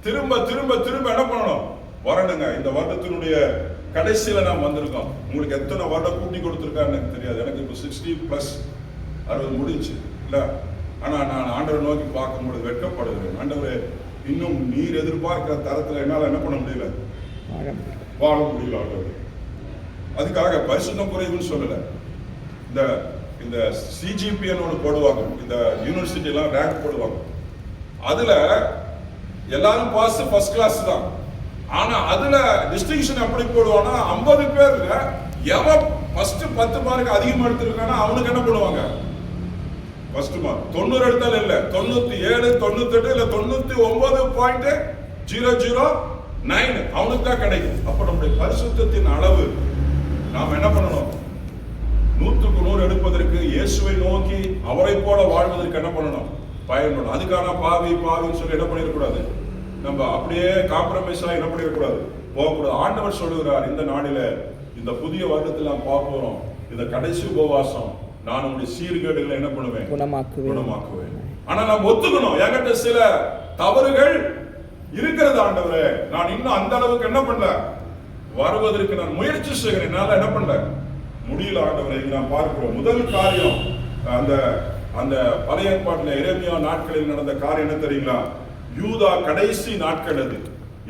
திரும்ப திரும்ப திரும்ப என்ன பண்ணணும், வரணுங்க. இந்த வருடத்தினுடைய கடைசியில நாம் வந்திருக்கோம். உங்களுக்கு எத்தனை வருடம் கூட்டி கொடுத்திருக்கான்னு எனக்கு தெரியாது. எனக்கு இப்போ 60+ 60 முடிஞ்சு இல்ல. ஆனா நான் ஆண்டவரை நோக்கி பார்க்கும்போது வெட்கப்படுகிறேன். ஆண்டவரே, இன்னும் நீர் எதிர்பார்க்கிற தரத்துல என்னால என்ன பண்ண முடியல, வாழ முடியல ஆண்டவரே. அதுக்காக பரிசுத்தம் குறைவுன்னு சொல்லல. இந்த சிஜிபிஎன் ஒன்று போடுவாங்க, இந்த யூனிவர்சிட்டி எல்லாம் ரேங்க் போடுவாங்க. அதுல எல்லாரும் பாஸ் ஃபர்ஸ்ட் கிளாஸ் தான். ஆனா அதுல டிஸ்டிங்ஷன் எப்படி போடுவாங்கன்னா, 50 பேர்ல எவன் ஃபர்ஸ்ட் 10 மார்க் அதிகமா எடுத்திருக்கானா அவனுக்கு என்ன பண்ணுவாங்க, ஃபர்ஸ்ட் மார்க். 90 எடுத்தாலும் இல்ல, 97, 98 இல்ல 99.009 அவனுக்கு தான் கிடைக்கும். அப்ப நம்முடைய பரிசுத்தத்தின் அளவு நாம் என்ன பண்ணணும், 100க்கு 100 எடுப்பதற்கு, இயேசுவை நோக்கி அவரை போல வாழ்வதற்கு என்ன பண்ணணும், பயன்படும். அதுக்கான பாவின்னு சொல்லி என்ன பண்ணிடக்கூடாது, நம்ம அப்படியே காம்ப்ரமைஸ் ஆகி என்ன பண்ணிடக்கூடாது, போகக்கூடாது. ஆண்டவர் சொல்லுகிறார், இந்த நாளில இந்த புதிய வருடத்தில் நாம் பார்க்க போறோம், இந்த கடைசி உபவாசம், நான் உங்களுடைய சீர்கேடுகளை என்ன பண்ணுவேன், குணமாக்குவேன். ஆனா நாம் ஒத்துக்கணும், என்கிட்ட சில தவறுகள் இருக்கிறது ஆண்டவரே, நான் இன்னும் அந்த அளவுக்கு என்ன பண்ணல, வருவதற்கு நான் முயற்சி செய்கிறேன், என்னால என்ன பண்ணல முடியல ஆண்டவரே. நாம் பார்க்கிறோம். முதல் காரியம், அந்த பழைய ஏற்பாட்டில் எரேமியா நாட்களில் நடந்த காரியம் என்ன தெரியுங்களா? யூதா கடைசி நாட்கள். அது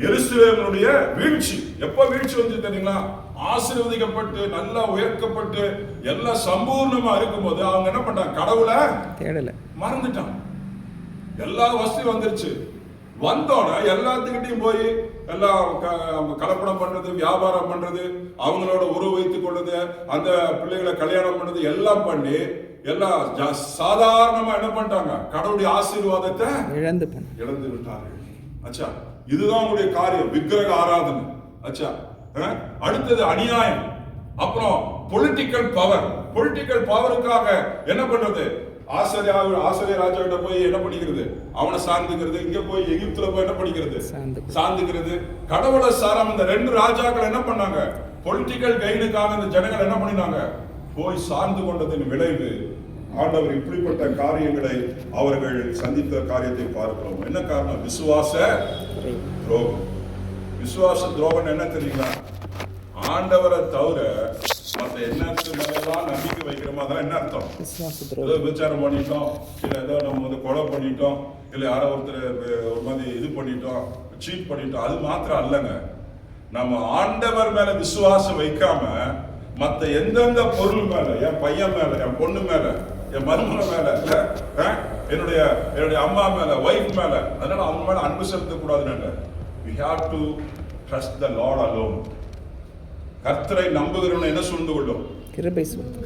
எருசலேமினுடைய வீழ்ச்சி. எப்ப வீழ்ச்சி வந்து தெரியுங்களா? ஆசீர்வதிக்கப்பட்டு நல்லா உயர்த்தப்பட்டு எல்லாம் சம்பூர்ணமா இருக்கும்போது அவங்க என்ன பண்றாங்க, கடவுளை தேடல, மறந்துட்டாங்க. எல்லா வசதியும் வந்துருச்சு. வந்தோன்னா எல்லாத்துக்கிட்டையும் போய் எல்லாம் கலப்படம் பண்றது, வியாபாரம் பண்றது, அவங்களோட உறவு வைத்துக் கொள்றது, அந்த பிள்ளைகளை கல்யாணம் பண்றது எல்லாம் பண்ணி எல்லாம் சாதாரணமா என்ன பண்ணிட்டாங்க, கடவுளுடைய ஆசீர்வாதத்தை இழந்து விட்டார்கள். அச்சா, இதுதான் உங்களுடைய காரியம், விக்கிரக ஆராதனை. அச்சா, அடுத்தது அநியாயம். அப்புறம் பொலிட்டிக்கல் பவருக்காக என்ன பண்றது, ஆசிரியர் ராஜா கிட்ட போய் என்ன பண்ணிக்கிறது, அவனை சார்ந்துக்கிறது. இங்க போய் எகிப்துல போய் என்ன பண்ணிக்கிறது, சார்ந்துக்கிறது. கடவுளை சாராம இந்த 2 ராஜாக்கள் என்ன பண்ணாங்க, பொலிட்டிக்கல் கெயினுக்காக இந்த ஜனங்கள் என்ன பண்ணினாங்க, போய் சார்ந்து கொண்டதின் விளைவு ஆண்டவர் இப்படிப்பட்ட காரியங்களை அவர்கள் சந்தித்த காரியத்தை பார்க்கிறோம். என்ன காரணம்? விசுவாச துரோகம். விசுவாச துரோகம் என்ன தெரியுங்களா? ஆண்டவரை தவிர மற்ற என்னெல்லாம் நம்பிக்கை வைக்கிறோமோ அதெல்லாம் என்ன அர்த்தம்? ஏதோ விசாரம் பண்ணிட்டோம், இல்லை ஏதோ நம்ம வந்து கொலை பண்ணிட்டோம், இல்லை யாரோ ஒருத்தர் ஒரு மாதிரி இது பண்ணிட்டோம், சீட் பண்ணிட்டோம், அது மாத்திரம் அல்லங்க. நம்ம ஆண்டவர் மேல விசுவாசம் வைக்காம மற்ற எந்தெந்த பொருள் மேல, என் பையன் மேல, என் பொண்ணு மேல, என் மருமக மேல, என்னுடைய அம்மா மேல, வைஃப் மேல, அதனால அவங்க மேல அன்பு செலுத்தக்கூடாதுன்னு. We have to trust the Lord alone. கர்த்தரை நம்புகிறவனை என்ன சூழ்ந்து கொள்ளும்? கிருபை சூழ்ந்து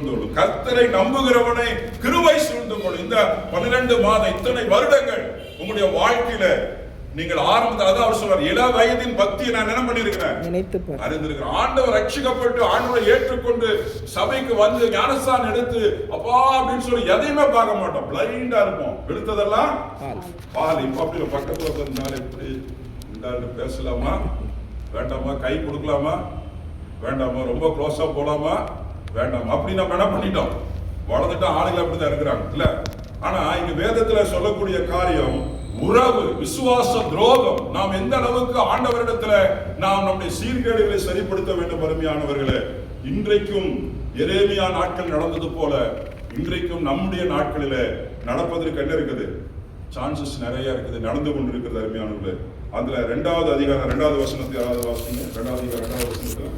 கொள்ளும். கர்த்தரை நம்புகிறவனை கிருபை சூழ்ந்து கொள்ளும். இந்த 12 மாதம் இத்தனை வருடங்கள் உங்களுடைய வாழ்க்கையில நீங்கள் ஆரம்பத்தில் அதான் அவர் சொல்றார், இள வயதின் பக்தியை நான் என்ன பண்ணிருக்கிறேன், அறிந்திருக்கிறேன். ஆண்டவர் ரட்சிக்கப்பட்டு ஆண்டவரை ஏற்றுக்கொண்டு சபைக்கு வந்து ஞானஸ்தானம் எடுத்து அப்பா அப்படின்னு சொல்லி எதையுமே பார்க்க மாட்டோம், பிளைண்டா இருப்போம். எடுத்ததெல்லாம் பால். இப்ப அப்படி பக்கத்துல இருந்தாலும் எப்படி இந்த பேசலாமா வேண்டாமா, கை கொடுக்கலாமா வேண்டாமா, ரொம்ப க்ளோஸா போலாமா வேண்டாமா, அப்படி நம்ம என்ன பண்ணிட்டோம், வளர்ந்துட்டோம். ஆளுகள் அப்படிதான் இருக்கிறாங்க இல்ல. ஆனா இங்க வேதத்துல சொல்லக்கூடிய காரியம் உறவு, விசுவாச துரோகம். நாம் எந்த அளவுக்கு ஆண்டவரிடத்துல நாம் நம்முடைய சீர்கேடுகளை சரிப்படுத்த வேண்டும். அருமையானவர்களே, இன்றைக்கும் எரேமியா நாட்கள் நடந்தது போல இன்றைக்கும் நம்முடைய நாட்களில நடப்பதற்கு என்ன இருக்குது, சான்சஸ் நிறைய இருக்குது, நடந்து கொண்டிருக்கிறது. அருமையானவர்களே, அதுல 2வது அதிகாரம் 2வது வசனத்தை யாராவது வாசிங்க. 2வது அதிகாரம் 2வது வசனத்துல,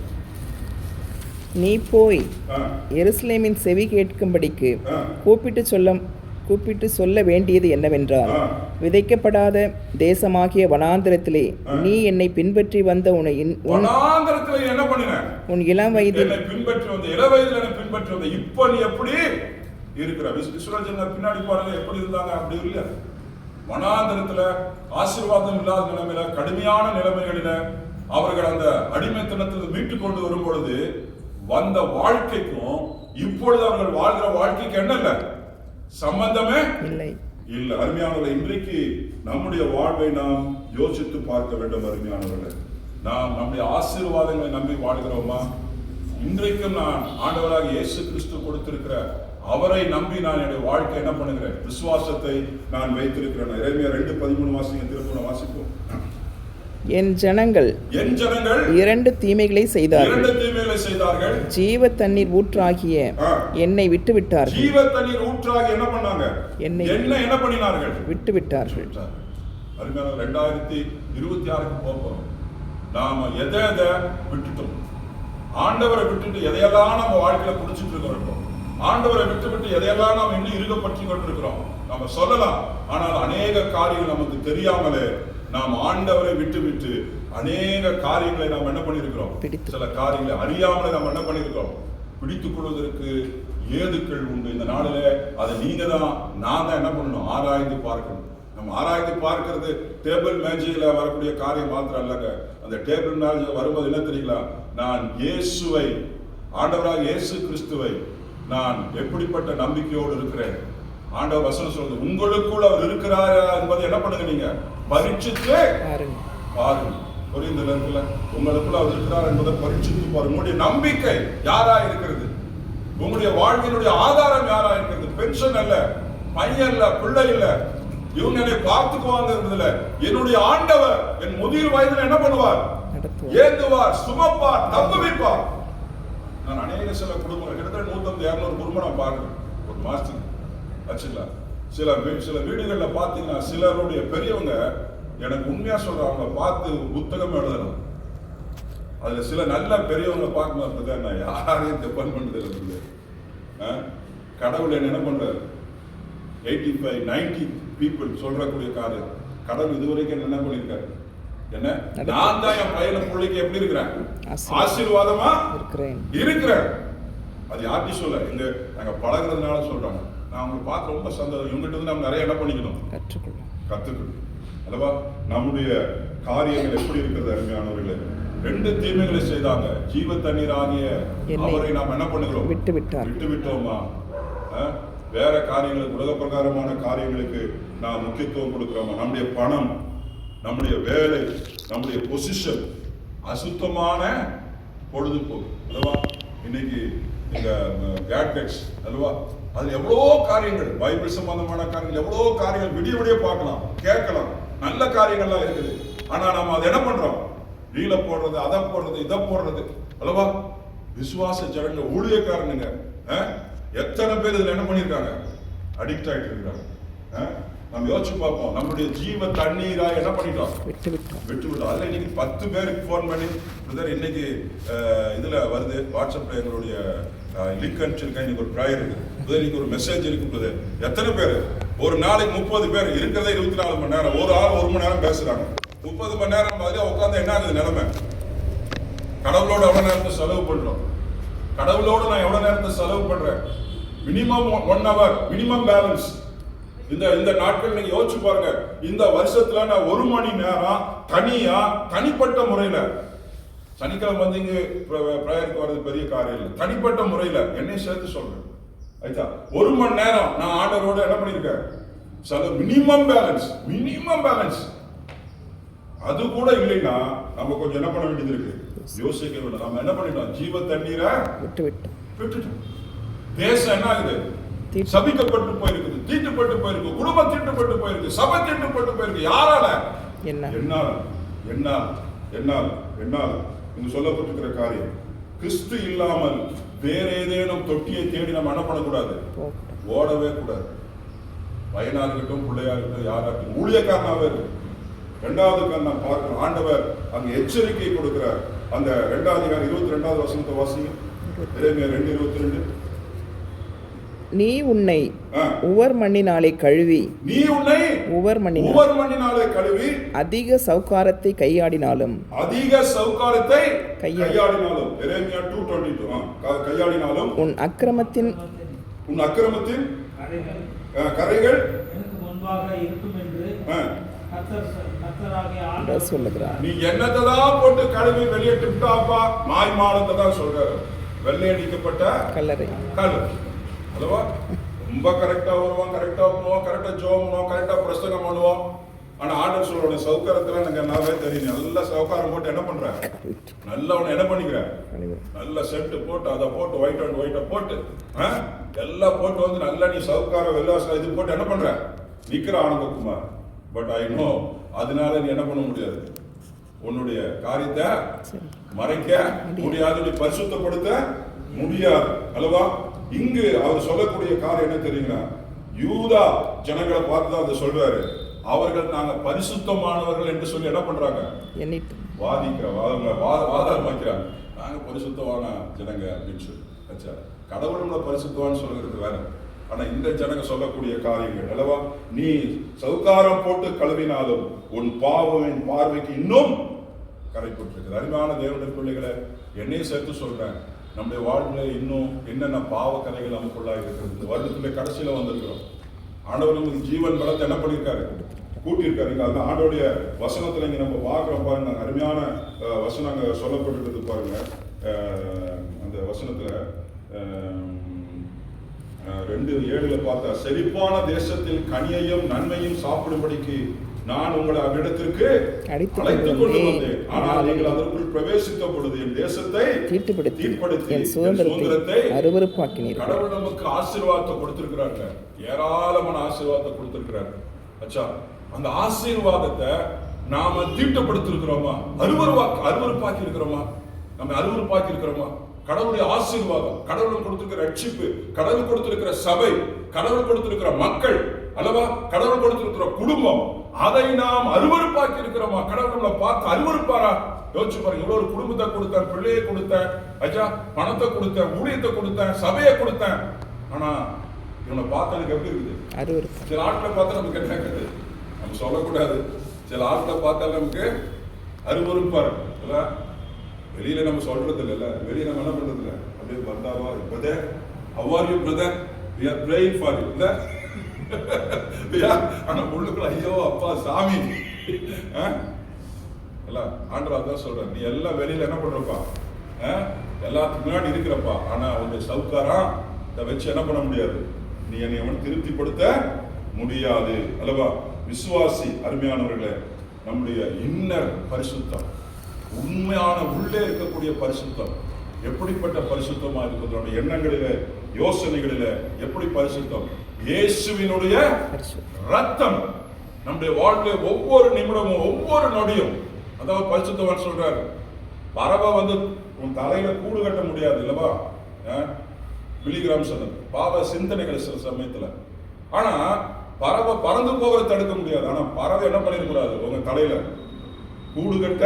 நீ போய் எருசலேமின் செவி கேட்கும்படிக்கு கூப்பிட்டு சொல்ல வேண்டியது என்னவென்றால், விதைக்கப்படாத தேசமாகிய வனாந்திரத்திலே நீ என்னை பின்பற்றி வந்த உன் இளம் வயதில் பின்பற்றி வந்த இளம் வயதில் என்னை பின்பற்றி வந்த இப்ப நீ எப்படி இருக்கிற பின்னாடி பாருங்க எப்படி இருந்தாங்க, அப்படி இல்ல. வனாந்திரத்துல ஆசீர்வாதம் இல்லாத நிலைமையில, கடுமையான நிலைமைகளில அவர்கள் அந்த அடிமைத்தனத்தில் மீட்டுக் கொண்டு வரும் பொழுது வந்த வாழ்க்கைக்கும் இப்பொழுது அவர்கள் வாழ்கிற வாழ்க்கைக்கு என்ன இல்ல, சம்பந்தமே இல்லை. அருமையானவர்கள், இன்றைக்கு நம்முடைய வாழ்வை நாம் யோசித்து பார்க்க வேண்டும். அருமையானவர்கள், நாம் நம்முடைய ஆசீர்வாதங்களை நம்பி வாழ்கிறோமா? இன்றைக்கும் நான் ஆண்டவராக இயேசு கிறிஸ்து கொடுத்திருக்கிற அவரை நம்பி நான் என்னுடைய வாழ்க்கை என்ன பண்ணுகிறேன், விசுவாசத்தை நான் வைத்திருக்கிறேன். எரேமியா 2:13 வாசிங்க, திரும்ப வாசிப்போம். என் ஜனங்கள் 2 தீமைகளை செய்தார்கள். ஜீவ தண்ணீர் ஊற்றாகிய என்னை விட்டு விட்டார்கள். ஜீவ தண்ணீர் ஊற்றாகிய என்ன பண்ணாங்க, என்னை என்ன பண்ணினார்கள், விட்டு விட்டார்கள். அருமையான 2026க்கு போறோம். நாம எதை விட்டுட்டோம், ஆண்டவரை விட்டுட்டு எதையெல்லாம் நம்ம வாழ்க்கையில புடிச்சிட்டு இருக்கோம், ஆண்டவரை விட்டு எதையெல்லாம் நாம் இன்னும் இருக பற்றி கொண்டிருக்கிறோம். நம்ம சொல்லலாம், ஆனால் அநேக காரியங்கள் நமக்கு தெரியாமலே நாம் ஆண்டவரை விட்டு அநேக காரியங்களை நாம் என்ன பண்ணிருக்கிறோம், சில காரியங்களை அறியாமலே நாம் என்ன பண்ணிருக்கிறோம், பிடித்துக் கொள்வதற்கு ஏதுக்கள் உண்டு. இந்த நாளில அதை நீங்க தான் நான் தான் என்ன பண்ணணும், ஆராய்ந்து பார்க்கணும். நம்ம ஆராய்ந்து பார்க்கிறது டேபிள் மேஜையில வரக்கூடிய காரியம் மாத்திரம் இல்லைங்க. அந்த டேபிள் மேஜை வரும்போது என்ன தெரியுங்களா, நான் இயேசுவை, ஆண்டவராக இயேசு கிறிஸ்துவை நான் எப்படிப்பட்ட நம்பிக்கையோடு இருக்கிறேன். ஆண்டவர் வசனம் சொல்றது, உங்களுக்குள் அவர் இருக்கிறாரா என்பதை என்ன பண்ணுங்க, நீங்க பரீட்சித்து பாருங்க. புரியுதுல இருக்குல்ல, உங்களுக்குள்ள அவர் இருக்கிறார் என்பதை பரீட்சித்து பாருங்க. உங்களுடைய நம்பிக்கை யாரா இருக்கிறது, உங்களுடைய வாழ்க்கையினுடைய ஆதாரம் யாரா இருக்கிறது. பென்ஷன் அல்ல, பையன் இல்ல, பிள்ளை இல்ல, இவங்க என்னை பார்த்துக்குவாங்க இருந்ததுல, என்னுடைய ஆண்டவர் என் முதிர் வயதில் என்ன பண்ணுவார், ஏந்துவார், சுமப்பார், தப்புவிப்பார். நான் அநேக சில குடும்பங்கள் கிட்டத்தட்ட 150-200 குடும்பம் நான் பார்க்கிறேன் ஒரு மாசத்துக்கு ஆச்சுங்களா. சில வீடுகள்ல பாத்தீங்கன்னா சிலருடைய பெரியவங்க எனக்கு உண்மையா சொல்ற, அவங்க பார்த்து புத்தகம் எழுதணும். அதுல சில நல்ல பெரியவங்க பார்க்கும்போது நான் யாரையும் டிபெண்ட் பண்ணது இல்லை. கடவுள் என்ன பண்றாரு, 85-90 பீப்புள் சொல்றக்கூடிய காரியம், கடவுள் இதுவரைக்கும் என்ன பண்ணிருக்காரு, என்ன நான் தான் என் பையனை பிள்ளைக்கு எப்படி இருக்கிறேன், ஆசீர்வாதமா இருக்கிறேன். அது யார்ட்டி சொல்ல, இங்க நாங்க பழகுறதுனால சொல்றாங்க. நான் அவங்க பார்த்து ரொம்ப சந்தோஷம். இவங்ககிட்ட வந்து நம்ம நிறைய என்ன பண்ணிக்கணும், கத்துக்கணும் அல்லவா. நம்முடைய காரியங்கள் எப்படி இருக்கிறது அருமையானவர்களே. 2 தீமைகளை செய்தாங்க. ஜீவ தண்ணீர் ஆகிய அவரை நாம் என்ன பண்ணுகிறோம், விட்டு விட்டோமா. வேற காரியங்களுக்கு, உலக பிரகாரமான காரியங்களுக்கு நாம் முக்கியத்துவம் கொடுக்கிறோமா. நம்முடைய பணம், நம்முடைய வேலை, நம்முடைய பொசிஷன், அசுத்தமான பொழுதுபோக்கு அல்லவா. இன்னைக்கு இந்த கேட்ஜெட்ஸ் அல்லவா, அதுல எவ்வளவோ காரியங்கள், பைபிள் சம்பந்தமான காரியங்கள், எவ்வளவோ காரியங்கள் விடிய பார்க்கலாம், கேட்கலாம், நல்ல காரியங்கள்லாம் இருக்குது. ஆனா நம்ம அதை என்ன பண்றோம், ரீல போடுறது, அதை போடுறது, இதை போடுறது அல்லவா. விசுவாச ஜனங்க, ஊழியக்காரனுங்க எத்தனை பேர் இதுல என்ன பண்ணிருக்காங்க, அடிக்ட் ஆயிட்டு இருக்காங்க. நம்ம யோசிச்சு பார்ப்போம், நம்மளுடைய ஜீவ தண்ணீரா என்ன பண்ணிட்டோம், விட்டுவிட்டோம். அதுல இன்னைக்கு 10 பேருக்கு போன் பண்ணி, இன்னைக்கு இதுல வருது வாட்ஸ்அப்ல எங்களுடைய லிங்க் அனுப்பிச்சிருக்கேன், இன்னைக்கு ஒரு ப்ரேயர் இருக்கு, இன்னைக்கு ஒரு மெசேஜ் இருக்கு. எத்தனை பேர், ஒரு நாளைக்கு 30 பேர் இருக்கிறதே 24 மணி நேரம், ஒரு ஆள் 1 மணி நேரம் பேசுறாங்க. 30 மணி நேரம் மாதிரி உட்காந்து என்ன ஆகுது நிலைமை, கடவுளோட எவ்வளவு நேரத்தை செலவு பண்றோம், கடவுளோட நான் எவ்வளவு நேரத்தை செலவு பண்றேன். மினிமம் 1 hour மினிமம் பேலன்ஸ் இந்த நாட்கள் நீங்க யோசிச்சு பாருங்க. இந்த வருஷத்துல நான் 1 மணி நேரம் தனியா தனிப்பட்ட முறையில, சனிக்கிழமை வந்து இங்க பிரேயருக்கு வர்றது பெரிய காரியம் இல்லை, தனிப்பட்ட முறையில என்னை சேர்த்து சொல்றேன். ஆயிட்டா 1 மணி நேரம் நான் ஆண்டவரோட என்ன பண்ணிருக்கேன், மினிமம் பேலன்ஸ். அது கூட இல்லைன்னா நம்ம கொஞ்சம் என்ன பண்ண வேண்டியது இருக்கு, யோசிக்க வேண்டும். நம்ம என்ன பண்ணிட்டோம், ஜீவ தண்ணீரை விட்டுட்டோம். தேசம் என்ன ஆகுது, சபிக்கப்பட்டு போயிருக்குது, தீட்டுப்பட்டு போயிருக்கு, குடும்பம் தீட்டுப்பட்டு போயிருக்கு, சபை தீட்டுப்பட்டு போயிருக்கு. யாரால? என்னால் இங்க சொல்லப்பட்டிருக்கிற காரியம், கிறிஸ்து இல்லாமல் வேற ஏதேனும் தொட்டியை தேடி நம்ம என்ன பண்ணக்கூடாது, ஓடவே கூடாது. பையனா இருக்கட்டும், பிள்ளையா இருக்கட்டும், யாராகட்டும், ஊழியக்காரனாவே இருக்கும். 2வது நான் பார்க்கிறோம், ஆண்டவர் அங்க எச்சரிக்கை கொடுக்கிறார். அந்த 2 அதிகாரம் 22வது வசனத்தை வாசிங்க. எரேமியா 2:22. நீ உன்னை உவர் மண்ணினாலே கழுவி அதிக சௌகாரத்தை கையாடினாலும் எரேமியா 2:22 கையாடினாலும் உன் அக்கிரமத்தின் கரைகள் முன்பாக இருக்கும் என்று சொல்லுகிறார். நீ என்னதான் போட்டு கழுவி வெளியேற்றுட்டாப்பா, மாய்மாலத்தை தான் சொல்றாரு. வெள்ளையடிக்கப்பட்ட கல்லறை அல்லவா? ரொம்ப கரெக்டா வருவோம், கரெக்டா பண்ணுவோம், கரெக்டா ஜோம் பண்ணுவோம், கரெக்டா பிரசங்கம் பண்ணுவோம். ஆனா ஆண்டவர் சொல்ற சௌகரத்துல எனக்கு நல்லாவே தெரியும். நல்ல சௌகாரம் போட்டு என்ன பண்ற, நல்லா உன்னை என்ன பண்ணிக்கிற, நல்ல செட்டு போட்டு அதை போட்டு ஒயிட்டை போட்டு எல்லாம் போட்டு வந்து நல்லா நீ சௌகாரம் வெள்ளாசம் இது போட்டு என்ன பண்ற, நிக்கிற ஆனந்தகுமார். பட் ஐ நோ, அதனால நீ என்ன பண்ண முடியாது, உன்னுடைய காரியத்தை மறைக்க முடியாது, பரிசுத்தப்படுத்த முடியாது அல்லவா? இங்கு அவர் சொல்லக்கூடிய காரியம் என்ன தெரியுங்களா, யூதா ஜனங்களை பார்த்து தான் அதை சொல்றாரு. அவர்கள் நாங்க பரிசுத்தமானவர்கள் என்று சொல்லி என்ன பண்றாங்க, வாதாரம் வைக்கிறாங்க. நாங்க பரிசுத்தமான ஜனங்க அப்படின்னு சொல்லி. அச்சா, கடவுள் நம்மளை பரிசுத்தவான்னு சொல்றது வேற. ஆனா இந்த ஜனங்க சொல்லக்கூடிய காரியங்கள் அல்லவா, நீ சௌகாரம் போட்டு கழுவினாலும் உன் பாவமின் பார்வைக்கு இன்னும் கரைப்பட்டிருக்குது. அருமையான தேவனுடைய பிள்ளைகளை, என்னையும் சேர்த்து சொல்றேன், நம்முடைய வாழ்வில் இன்னும் என்னென்ன பாவ கரைகள் நமக்குள்ளாக இருக்கிறது. இந்த வருடத்துல கடைசியில வந்திருக்கிறோம். ஆண்டவர் நமக்கு ஜீவன் பலத்தை என்ன பண்ணியிருக்காரு, கூட்டியிருக்காரு. அதுதான் ஆண்டோடைய வசனத்துல இங்க நம்ம பார்க்கிறோம் பாருங்க. அருமையான வசனம் சொல்லப்பட்டிருக்கிறது பாருங்க. அந்த வசனத்துல 2:7 பார்த்தா, செழிப்பான தேசத்தில் கனியையும் நன்மையும் சாப்பிடும்படிக்கு நான் உங்களை அவ்விடத்திற்கு அழைத்துக் கொண்டு வந்தேன். ஆனால் நீங்கள் அதற்குள் பிரவேசித்த பொழுது என் தேசத்தை தீட்டுப்படுத்தி என் சுதந்திரத்தை அருவருப்பாக்கினீர்கள். கடவுள் நமக்கு ஆசீர்வாதத்தை கொடுத்திருக்கிறாங்க, ஏராளமான ஆசீர்வாதத்தை கொடுத்திருக்கிறாங்க. அச்சா, அந்த ஆசீர்வாதத்தை நாம தீட்டுப்படுத்திருக்கிறோமா, அருவருப்பாக்கி இருக்கிறோமா, நம்ம அருவருப்பாக்கி இருக்கிறோமா? கடவுளுடைய ஆசீர்வாதம், கடவுள் கொடுத்திருக்கிற ரட்சிப்பு, கடவுள் கொடுத்திருக்கிற சபை, கடவுள் கொடுத்திருக்கிற மக்கள் அல்லவா, கடவுள் கொடுத்திருக்கிற குடும்பம், அதை நாம் அருவருப்பாக்கி இருக்கிறோமா? கடவுள் நம்மளை பார்த்து அருவருப்பாரா? யோசிச்சு பாருங்க. இவ்வளவு ஒரு குடும்பத்தை கொடுத்தேன், பிள்ளையை கொடுத்தேன், ஐயா பணத்தை கொடுத்தேன், ஊழியத்தை கொடுத்தேன், சபையை கொடுத்தேன். ஆனா இவனை பார்த்து எனக்கு எப்படி இருக்குது? சில ஆட்களை பார்த்தா நமக்கு என்ன இருக்குது, நம்ம சொல்லக்கூடாது. சில ஆட்களை பார்த்தா நமக்கு அருவருப்பா இருக்கு. வெளியில நம்ம சொல்றது இல்ல, வெளியே நம்ம என்ன பண்றது இல்ல, அப்படியே வந்தாவா இப்பதே how are you brother, we are praying for you இல்ல. ஆனா உள்ளுக்குள்ள ஐயோ அப்பா சாமி இல்ல. ஆண்டவர் தான் சொல்றேன், நீ எல்லாம் வெளியில என்ன பண்றப்பா, எல்லாத்துக்கு முன்னாடி இருக்கிறப்பா. ஆனா உங்க சவுக்காரம் இதை வச்சு என்ன பண்ண முடியாது, நீ என்னை திருப்திப்படுத்த முடியாது அல்லவா? விசுவாசி அருமையானவர்களே, நம்முடைய இன்னர் பரிசுத்தம், உண்மையான உள்ளே இருக்கக்கூடிய பரிசுத்தம் எப்படிப்பட்ட பரிசுத்தமா இருக்கிறது, நம்முடைய எண்ணங்களிலே யோசனைகளிலே எப்படி பரிசுத்தம், இயேசுவினுடைய ரத்தம் நம்முடைய வாழ்வில் ஒவ்வொரு நிமிடமும் ஒவ்வொரு நொடியும். அதாவது பரிசுத்தவான் சொல்றாரு, பறவை வந்து உன் தலையில கூடு கட்ட முடியாது இல்லவா, பிலிகிராம் சொன்னது பாவ சிந்தனைகள் சில சமயத்துல. ஆனா பறவை பறந்து போவதை தடுக்க முடியாது. ஆனா பறவை என்ன பண்ணிடக்கூடாது, உங்க தலையில கூடு கட்ட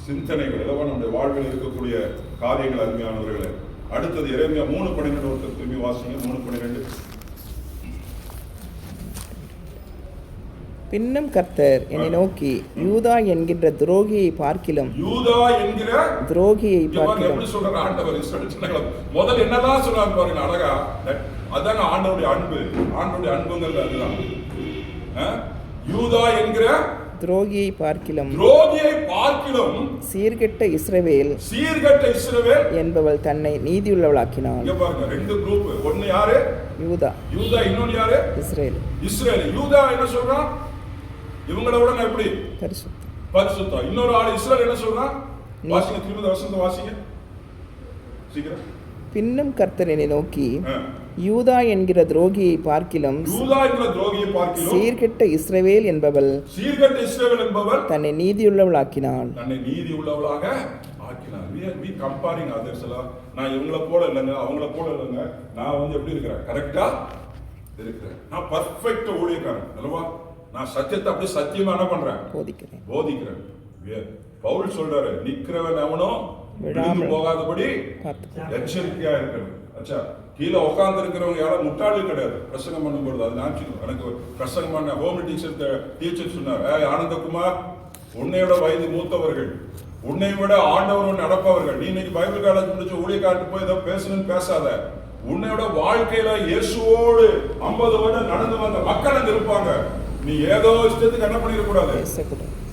சிந்தனைகள் இல்லவா, நம்முடைய வாழ்வில் இருக்கக்கூடிய காரியங்கள் அருமையானவர்களே. அடுத்தது எரேமியா 3:12 ஒருத்தர் திரும்பி வாசிங்க. 3:12. பின்னும் கர்த்தர் என்னை நோக்கி, யூதா என்கின்ற துரோகியை பார்க்கிலும், யூதா என்கிற துரோகியை பார்க்கிலும் எப்படி சொல்ற ஆண்டவர், முதல்ல என்னதான் சொல்றாங்க பாருங்க அழகா. அதாங்க ஆண்டவருடைய அன்பு. ஆண்டவருடைய அன்புங்கிறது அதுதான். யூதா என்கிற துரோகியை பார்க்கிலும் சீர்கெட்ட இஸ்ரவேல் என்பவள் தன்னை நீதியுள்ளவளாக்கினாள். இங்க பாருங்க, ரெண்டு குரூப். ஒன்னு யாரு? யூதா. இன்னொன்னு யாரு? இஸ்ரேல். யூதா என்ன சொல்றான்? இவங்கள விட நான் எப்படி பரிசுத்தம். இன்னொரு ஆள் இஸ்ரேல் என்ன சொல்றான்? வாசிங்க, திரும்ப வசந்த வாசிங்க சீக்கிரம். பின்னும் கர்த்தர் என்னை நோக்கி, யூதா என்கிற துரோகியை பார்க்கிலும் சீர்கெட்ட இஸ்ரவேல் என்பவள் தன்னை நீதியுள்ளவளாக்கினாள். We comparing others. நான் இவங்கள போல இல்லைங்க, அவங்கள போல இல்லைங்க. நான் எப்படி இருக்கிறேன்? கரெக்டா இருக்கிறேன். நான் பர்ஃபெக்ட் ஊழியக்காரன் அல்லவா? நான் சத்தியத்தை அப்படியே சத்தியமா என்ன பண்றேன்? போதிக்கிறேன். பவுல் சொல்றாரு, நிக்கிறவன் அவனோ விழுந்து போகாதபடி எச்சரிக்கையா இருக்கணும். அச்சா, கீழே உட்கார்ந்து இருக்கிறவங்க யாரும் முட்டாளி கிடையாது. பிரசங்கம் பண்ணும்போது அது நினைச்சுக்கணும். எனக்கு பிரசங்கம் பண்ண ஹோம் டீச்சர் சொன்னார், ஆனந்தகுமார், உன்னையோட வயது மூத்தவர்கள், உன்னை விட ஆண்டவர் நடப்பவர்கள், நீ இன்னைக்கு பைபிள் காலேஜ் முடிச்சு ஊழியக்காரட்டு போய் ஏதோ பேசணும்னு பேசாத. உன்னையோட வாழ்க்கையில இயேசுவோடு 50 வருடம் நடந்து வந்த மக்கள் அங்க இருப்பாங்க. நீ ஏதோ இஷ்டத்துக்கு என்ன பண்ணிடக்கூடாது,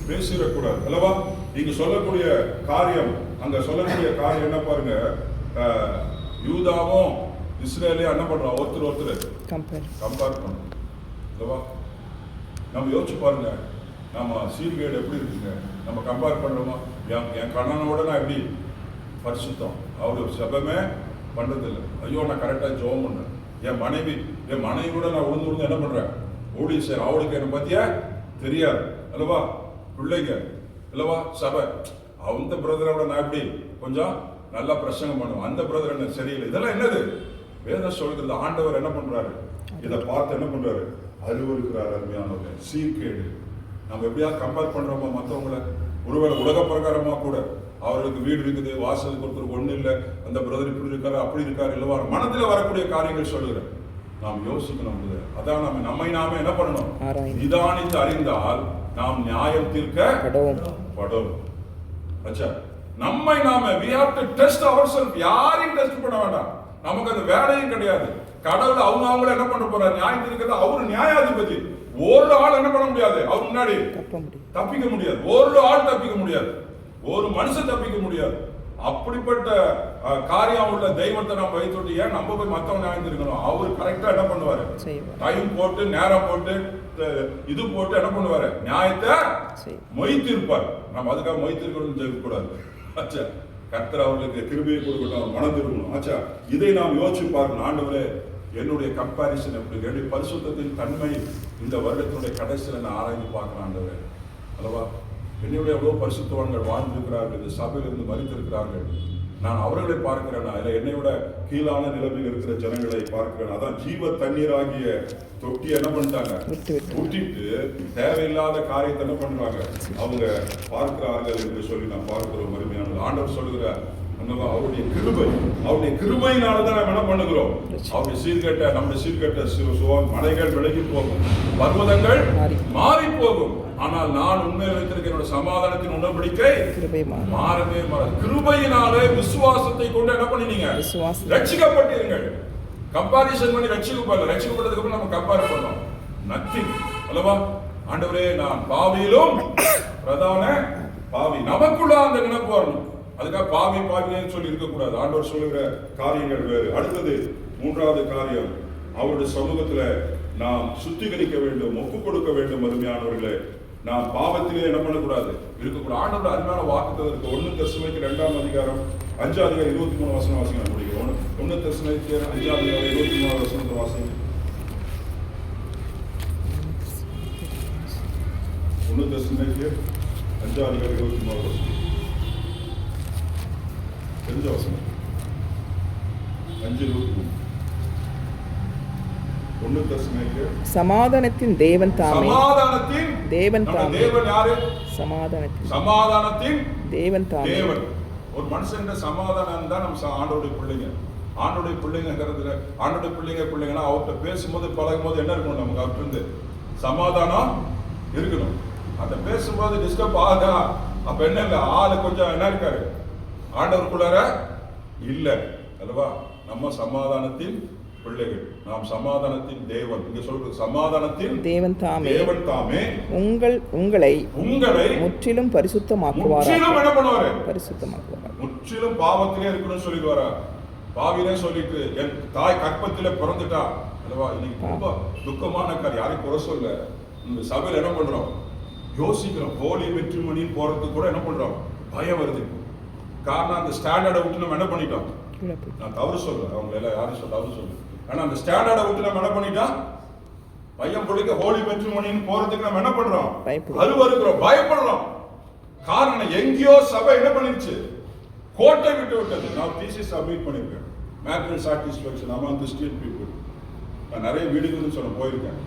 பேசிடக்கூடாது அல்லவா? நீங்க சொல்லக்கூடிய காரியம், அங்க சொல்லக்கூடிய காரியம் என்ன பாருங்க, யூதாவும் இஸ்ரேலையும் என்ன பண்றோம்? ஒருத்தர் கம்பேர் பண்ணணும் அல்லவா? நம்ம யோசிச்சு பாருங்க, நம்ம சீர்கேடு எப்படி இருக்குங்க? நம்ம கம்பேர் பண்றோமா? என் கண்ணனோட நான் எப்படி பரிசுத்தம், அவரு சபமே பண்றதில்லை. ஐயோ, நான் கரெக்டா ஜெபம் பண்றேன். என் மனைவி கூட நான் உழுந்து என்ன பண்றேன்? ஓடி சார், அவளுக்கு என்ன பத்தியா தெரியாது அல்லவா? பிள்ளைங்க அல்லவா? சபை, அந்த பிரதரோட நான் எப்படி கொஞ்சம் நல்லா பிரசங்கம் பண்ணுவோம், அந்த பிரதர் என்ன சரியில்லை. இதெல்லாம் என்னது? வேதம் சொல்கிறது. ஆண்டவர் என்ன பண்றாரு? இதை பார்த்து என்ன பண்றாரு? அறிவுறுக்கிறார். அருமையானவங்க, சீர்கேடு நம்ம எப்படியாவது கம்பேர் பண்றோமா மற்றவங்கள? ஒருவேளை உலக பிரகாரமா கூட அவர்களுக்கு வீடு இருக்குது, வாசலுக்கு ஒருத்தருக்கு ஒண்ணு இல்லை, அந்த பிரதர் இப்படி இருக்காரு அப்படி இருக்காரு இல்லவா? மனதில் வரக்கூடிய காரியங்கள் சொல்லுகிறேன். நாம் யோசிக்கணும். அதான் நம்மை நாம என்ன பண்ணணும்? நிதானித்து அறிந்தால் நாம் நியாயம் தீர்க்கப்படும். அச்சா, நம்மை நாம we have to test ourselves. யாரையும் டெஸ்ட் பண்ண வேண்டாம். நமக்கு அந்த வேலையும் கிடையாது. கடவுள் அவங்கள என்ன பண்ண போறார்? நியாயம் தீர்க்கிறது. அவரு நியாயாதிபதி. ஒரு ஆள் என்ன பண்ண முடியாது, அவர் முன்னாடி தப்பிக்க முடியாது. ஒரு ஆள் தப்பிக்க முடியாது, ஒரு மனுஷன் தப்பிக்க முடியாது. அப்படிப்பட்ட காரியம் உள்ள தெய்வத்தை நம்ம வைத்துட்டு ஏன் நம்ம போய் மத்தவங்க நியாயம் தீர்க்கணும்? அவர் கரெக்டா என்ன பண்ணுவாரு? டைம் போட்டு, நேரம் போட்டு, இது போட்டு என்ன பண்ணுவாரு? நியாயத்தை மொய்த்திருப்பார். நம்ம அதுக்காக மொய்த்திருக்கணும்னு சொல்லக்கூடாது. ஆச்சா, கர்த்தர் அவர்களுக்கு கிருபையை கொடுக்கணும், மனம் திரும்பணும். ஆச்சா, இதை நாம் யோசிச்சு பார்க்கணும். ஆண்டவரே, என்னுடைய கம்பாரிசன் எப்படி பரிசுத்தத்தின் தன்மை இந்த வருடத்தினுடைய கடைசியில் நான் ஆராய்ந்து பார்க்கிறேன். ஆண்டவரே அல்லவா? என்னுடைய எவ்வளோ பரிசுத்தவான்கள் வாழ்ந்திருக்கிறார்கள், இந்த சபையிலிருந்து மறித்திருக்கிறார்கள். நான் அவர்களை பார்க்கிறேன். அதில் என்னை விட கீழான நிலைமையில் இருக்கிற ஜனங்களை பார்க்கிறேன். அதான் ஜீவ தண்ணீராகிய தொட்டி என்ன பண்ணிட்டாங்க? ஊட்டிட்டு தேவையில்லாத காரியத்தை என்ன பண்றாங்க? அவங்க பார்க்கிறார்கள் என்று சொல்லி நான் பார்க்கிறோம். அருமையானது. ஆண்டவர் சொல்லுகிற அவருடைய கிருபையினாலதான் நம்ம என்ன பண்ணுகிறோம்? அவருடைய சீர்கட்ட, நம்முடைய சீர்கட்ட மலைகள் விலகி போகும், பர்வதங்கள் மாறி போகும். ஆனால் நான் உண்மையை வைத்திருக்கிற சமாதானத்தின் உடன்படிக்கை மாறவே மாறாது. கிருபையினாலே விசுவாசத்தை கொண்டு என்ன பண்ணினீங்க? ரட்சிக்கப்பட்டீர்கள். கம்பாரிசன் பண்ணி ரட்சிக்கப்படல. ரட்சிக்கப்பட்டதுக்கு அப்புறம் நம்ம கம்பேர் பண்ணோம். நத்திங் அல்லவா? ஆண்டவரே, நான் பாவியிலும் பிரதான பாவி. நமக்குள்ள அந்த நினைப்பு வரணும். அதுக்காக பாவின்னு சொல்லி இருக்கக்கூடாது. ஆண்டவர் சொல்லுகிற காரியங்கள் வேறு. அடுத்தது, மூன்றாவது காரியம், அவருடைய சமூகத்துல நாம் சுத்திகரிக்க வேண்டும், ஒப்புக் கொடுக்க வேண்டும். அருமையானவர்களே, நாம் பாவத்திலே என்ன பண்ணக்கூடாது, இருக்கக்கூடாது. ஆண்டவர் அருமையான வாக்குத்தத்தம் இருக்கு. 1 தெசலோனிக்கேயர் 2ஆம் அதிகாரம் 5ஆம் அதிகாரம் 23 வசனம் வாசிங்க. முடியும். 1 தெசலோனிக்கேயர் 5ஆம் அதிகாரம் 23 வசனத்தை வாசிங்க. 1 தெசலோனிக்கேயர் 5ஆம் அதிகாரம் 23 வசனம். தெரிஞ்ச வசனம் 5:23. சமாதானத்தின் தேவன் தாமே. தேவன் யாரு? சமாதானத்தின் தேவன் தாமே. ஒரு மனுஷன் சமாதானம் தான் நம்ம ஆண்டோடைய பிள்ளைங்க. ஆண்டோடைய பிள்ளைங்கிறதுல ஆண்டோடைய பிள்ளைங்கன்னா அவர்கிட்ட பேசும்போது பழகும் போது என்ன இருக்கணும்? நமக்கு அவர்கிட்ட சமாதானம் இருக்கணும். அந்த பேசும்போது டிஸ்டர்ப் ஆகுதா? அப்ப என்ன இல்லை, ஆளு கொஞ்சம் என்ன இருக்காரு, ஆண்டவருக்குள்ளார இல்ல அல்லவா? நம்ம சமாதானத்தின் பிள்ளைகள். நாம் சமாதானத்தின் தேவன். இங்க சொல்றது சமாதானத்தின் தேவன் தாமே உங்களை முற்றிலும் பரிசுத்தமாக்குவார். முற்றிலும் என்ன பண்ணுவாரு? பரிசுத்தமாக்குவார். முற்றிலும் பாவத்திலே இருக்கணும்னு சொல்லிடுவாரா? பாவிலே சொல்லிட்டு என் தாய் கற்பத்திலே பிறந்துட்டா அல்லவா? இன்னைக்கு ரொம்ப துக்கமான காரியம். யாரையும் குறை சொல்ல. இந்த சபையில் என்ன பண்றோம்? யோசிக்கிறோம். ஹோலி வெற்றிமணின்னு போறதுக்கு கூட என்ன பண்றோம்? பயம் வருது. காரணம் அந்த ஸ்டாண்டர்டை விட்டு நம்ம என்ன பண்ணிட்டோம்? நான் தவறு சொல்ல, அவங்க எல்லாம் யாரும் சொல்ல தவறு சொல்ல. ஆனா அந்த ஸ்டாண்டர்டை விட்டு நம்ம என்ன பண்ணிட்டோம்? பையன் பிள்ளைக்கு ஹோலி வெற்றிமணின்னு போறதுக்கு நம்ம என்ன பண்றோம்? அருவருக்கிறோம், பயப்படுறோம். காரணம் எங்கேயோ சபை என்ன பண்ணிருச்சு? கோட்டை விட்டு விட்டது. நான் தீசிஸ் சப்மிட் பண்ணிருக்கேன். Marital satisfaction among Christian people. நான் நிறைய வீடுகள்னு சொல்ல போயிருக்கேன்.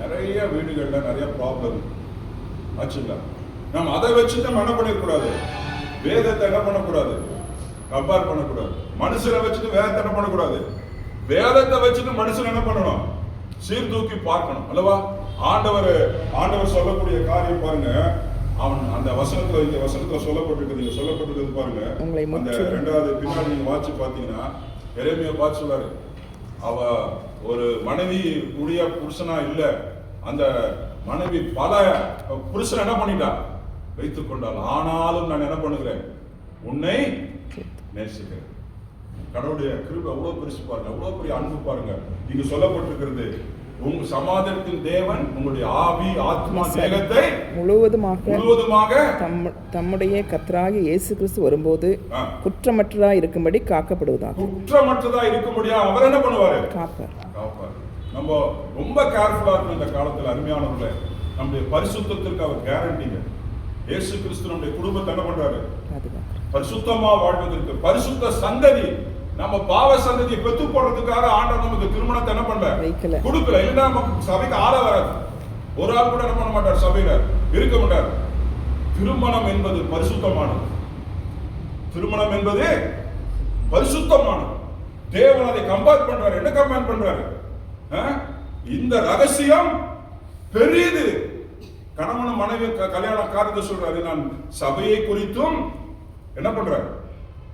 நிறைய வீடுகள்ல நிறைய ப்ராப்ளம் ஆச்சுங்களா? நம்ம அதை வச்சு நம்ம என்ன பண்ணிடக்கூடாது? வேதத்தை என்ன பண்ணக்கூடாது? கம்பேர் பண்ணக்கூடாது. மனுஷனை வச்சுட்டு வேதத்தை என்ன பண்ணக்கூடாது? வேதத்தை வச்சுட்டு மனுஷன் என்ன பண்ணணும்? சீர்தூக்கி பார்க்கணும் அல்லவா? ஆண்டவர் சொல்லக்கூடிய காரியம் பாருங்க. அவன் அந்த வசனத்துல, இந்த வசனத்துல சொல்லப்பட்டிருக்கிறது பாருங்க. அந்த இரண்டாவது பின்னாடி நீங்க வாட்சி பாத்தீங்கன்னா எரேமியா பார்த்து சொல்றாரு, அவ ஒரு மனைவி உடைய புருஷனா இல்ல, அந்த மனைவி பல புருஷன் என்ன பண்ணிட்டா? வைத்துக் கொண்டாள். ஆனாலும் நான் என்ன பண்ணுகிறேன்? உன்னை நேசிக்கிறேன். கடவுளுடைய கிருபை எவ்வளவு பெருசு பாருங்க, எவ்வளவு பெரிய அன்பு பாருங்க. இங்கு சொல்லப்பட்டிருக்கிறது, உங்க சமாதானத்தின் தேவன் உங்களுடைய ஆவி ஆத்மா தேகத்தை முழுவதுமாக தம்முடைய கர்த்தராகிய இயேசு கிறிஸ்து வரும்போது குற்றமற்றதா இருக்கும்படி காக்கப்படுவதாக. குற்றமற்றதா இருக்கும்படியா அவர் என்ன பண்ணுவாரு? காப்பார். நம்ம ரொம்ப கேர்ஃபுல்லா இருக்கணும் இந்த காலத்துல. அருமையானவர்களே, நம்முடைய பரிசுத்தத்திற்கு அவர் கேரண்டிங்க. இயேசு கிறிஸ்து நம்முடைய குடும்பத்தை என்ன பண்றாரு? பரிசுத்தமா வாழ்வதற்கு, பரிசுத்த சந்ததி, நம்ம பாவ சந்ததியை பெற்று போடுறதுக்காக ஆண்டவர் நமக்கு திருமணத்தை என்ன பண்ற? கொடுக்கல. இல்லைன்னா நமக்கு சபைக்கு ஆள வராது. ஒரு ஆள் கூட என்ன பண்ண மாட்டார்? சபையில இருக்க மாட்டார். திருமணம் என்பது பரிசுத்தமானது. திருமணம் என்பது பரிசுத்தமானது. தேவன் அதை கம்பேர் பண்றாரு. என்ன கம்பேர் பண்றாரு? இந்த ரகசியம் பெரியது. கணவன் மனைவி கல்யாண காரியத்தை சொல்றாரு. நான் சபையை குறித்தும் என்ன பண்றாரு?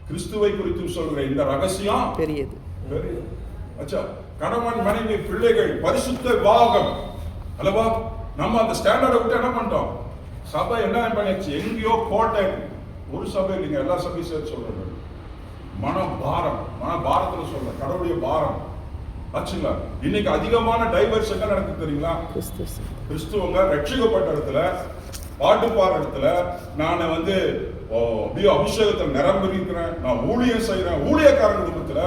கிறிஸ்துவை குறித்தும் சொல்ற இந்த ரகசியம் பெரியது. அச்சா, கணவன் மனைவி பிள்ளைகள் பரிசுத்த பாகம் அல்லவா? நம்ம அந்த ஸ்டாண்டர்டை விட்டு என்ன பண்ணிட்டோம்? சபை என்ன பண்ணிடுச்சு? எங்கேயோ கோட்டை. ஒரு சபை இல்லைங்க, எல்லா சபையும் சேர்த்து சொல்றாங்க. மனபாரத்துல சொல்ற கடவுளுடைய பாரம் ஆச்சுங்களா? இன்னைக்கு அதிகமான டைவர்ஸ் என்ன நடக்குது தெரியுங்களா? கிறிஸ்துவங்க ரட்சிக்கப்பட்ட இடத்துல, பாட்டு பாடுற இடத்துல, நான் அபிஷேகத்தில் நிரம்பிருக்கிறேன், நான் ஊழியம் செய்யறேன், ஊழியக்காரன் குடும்பத்துல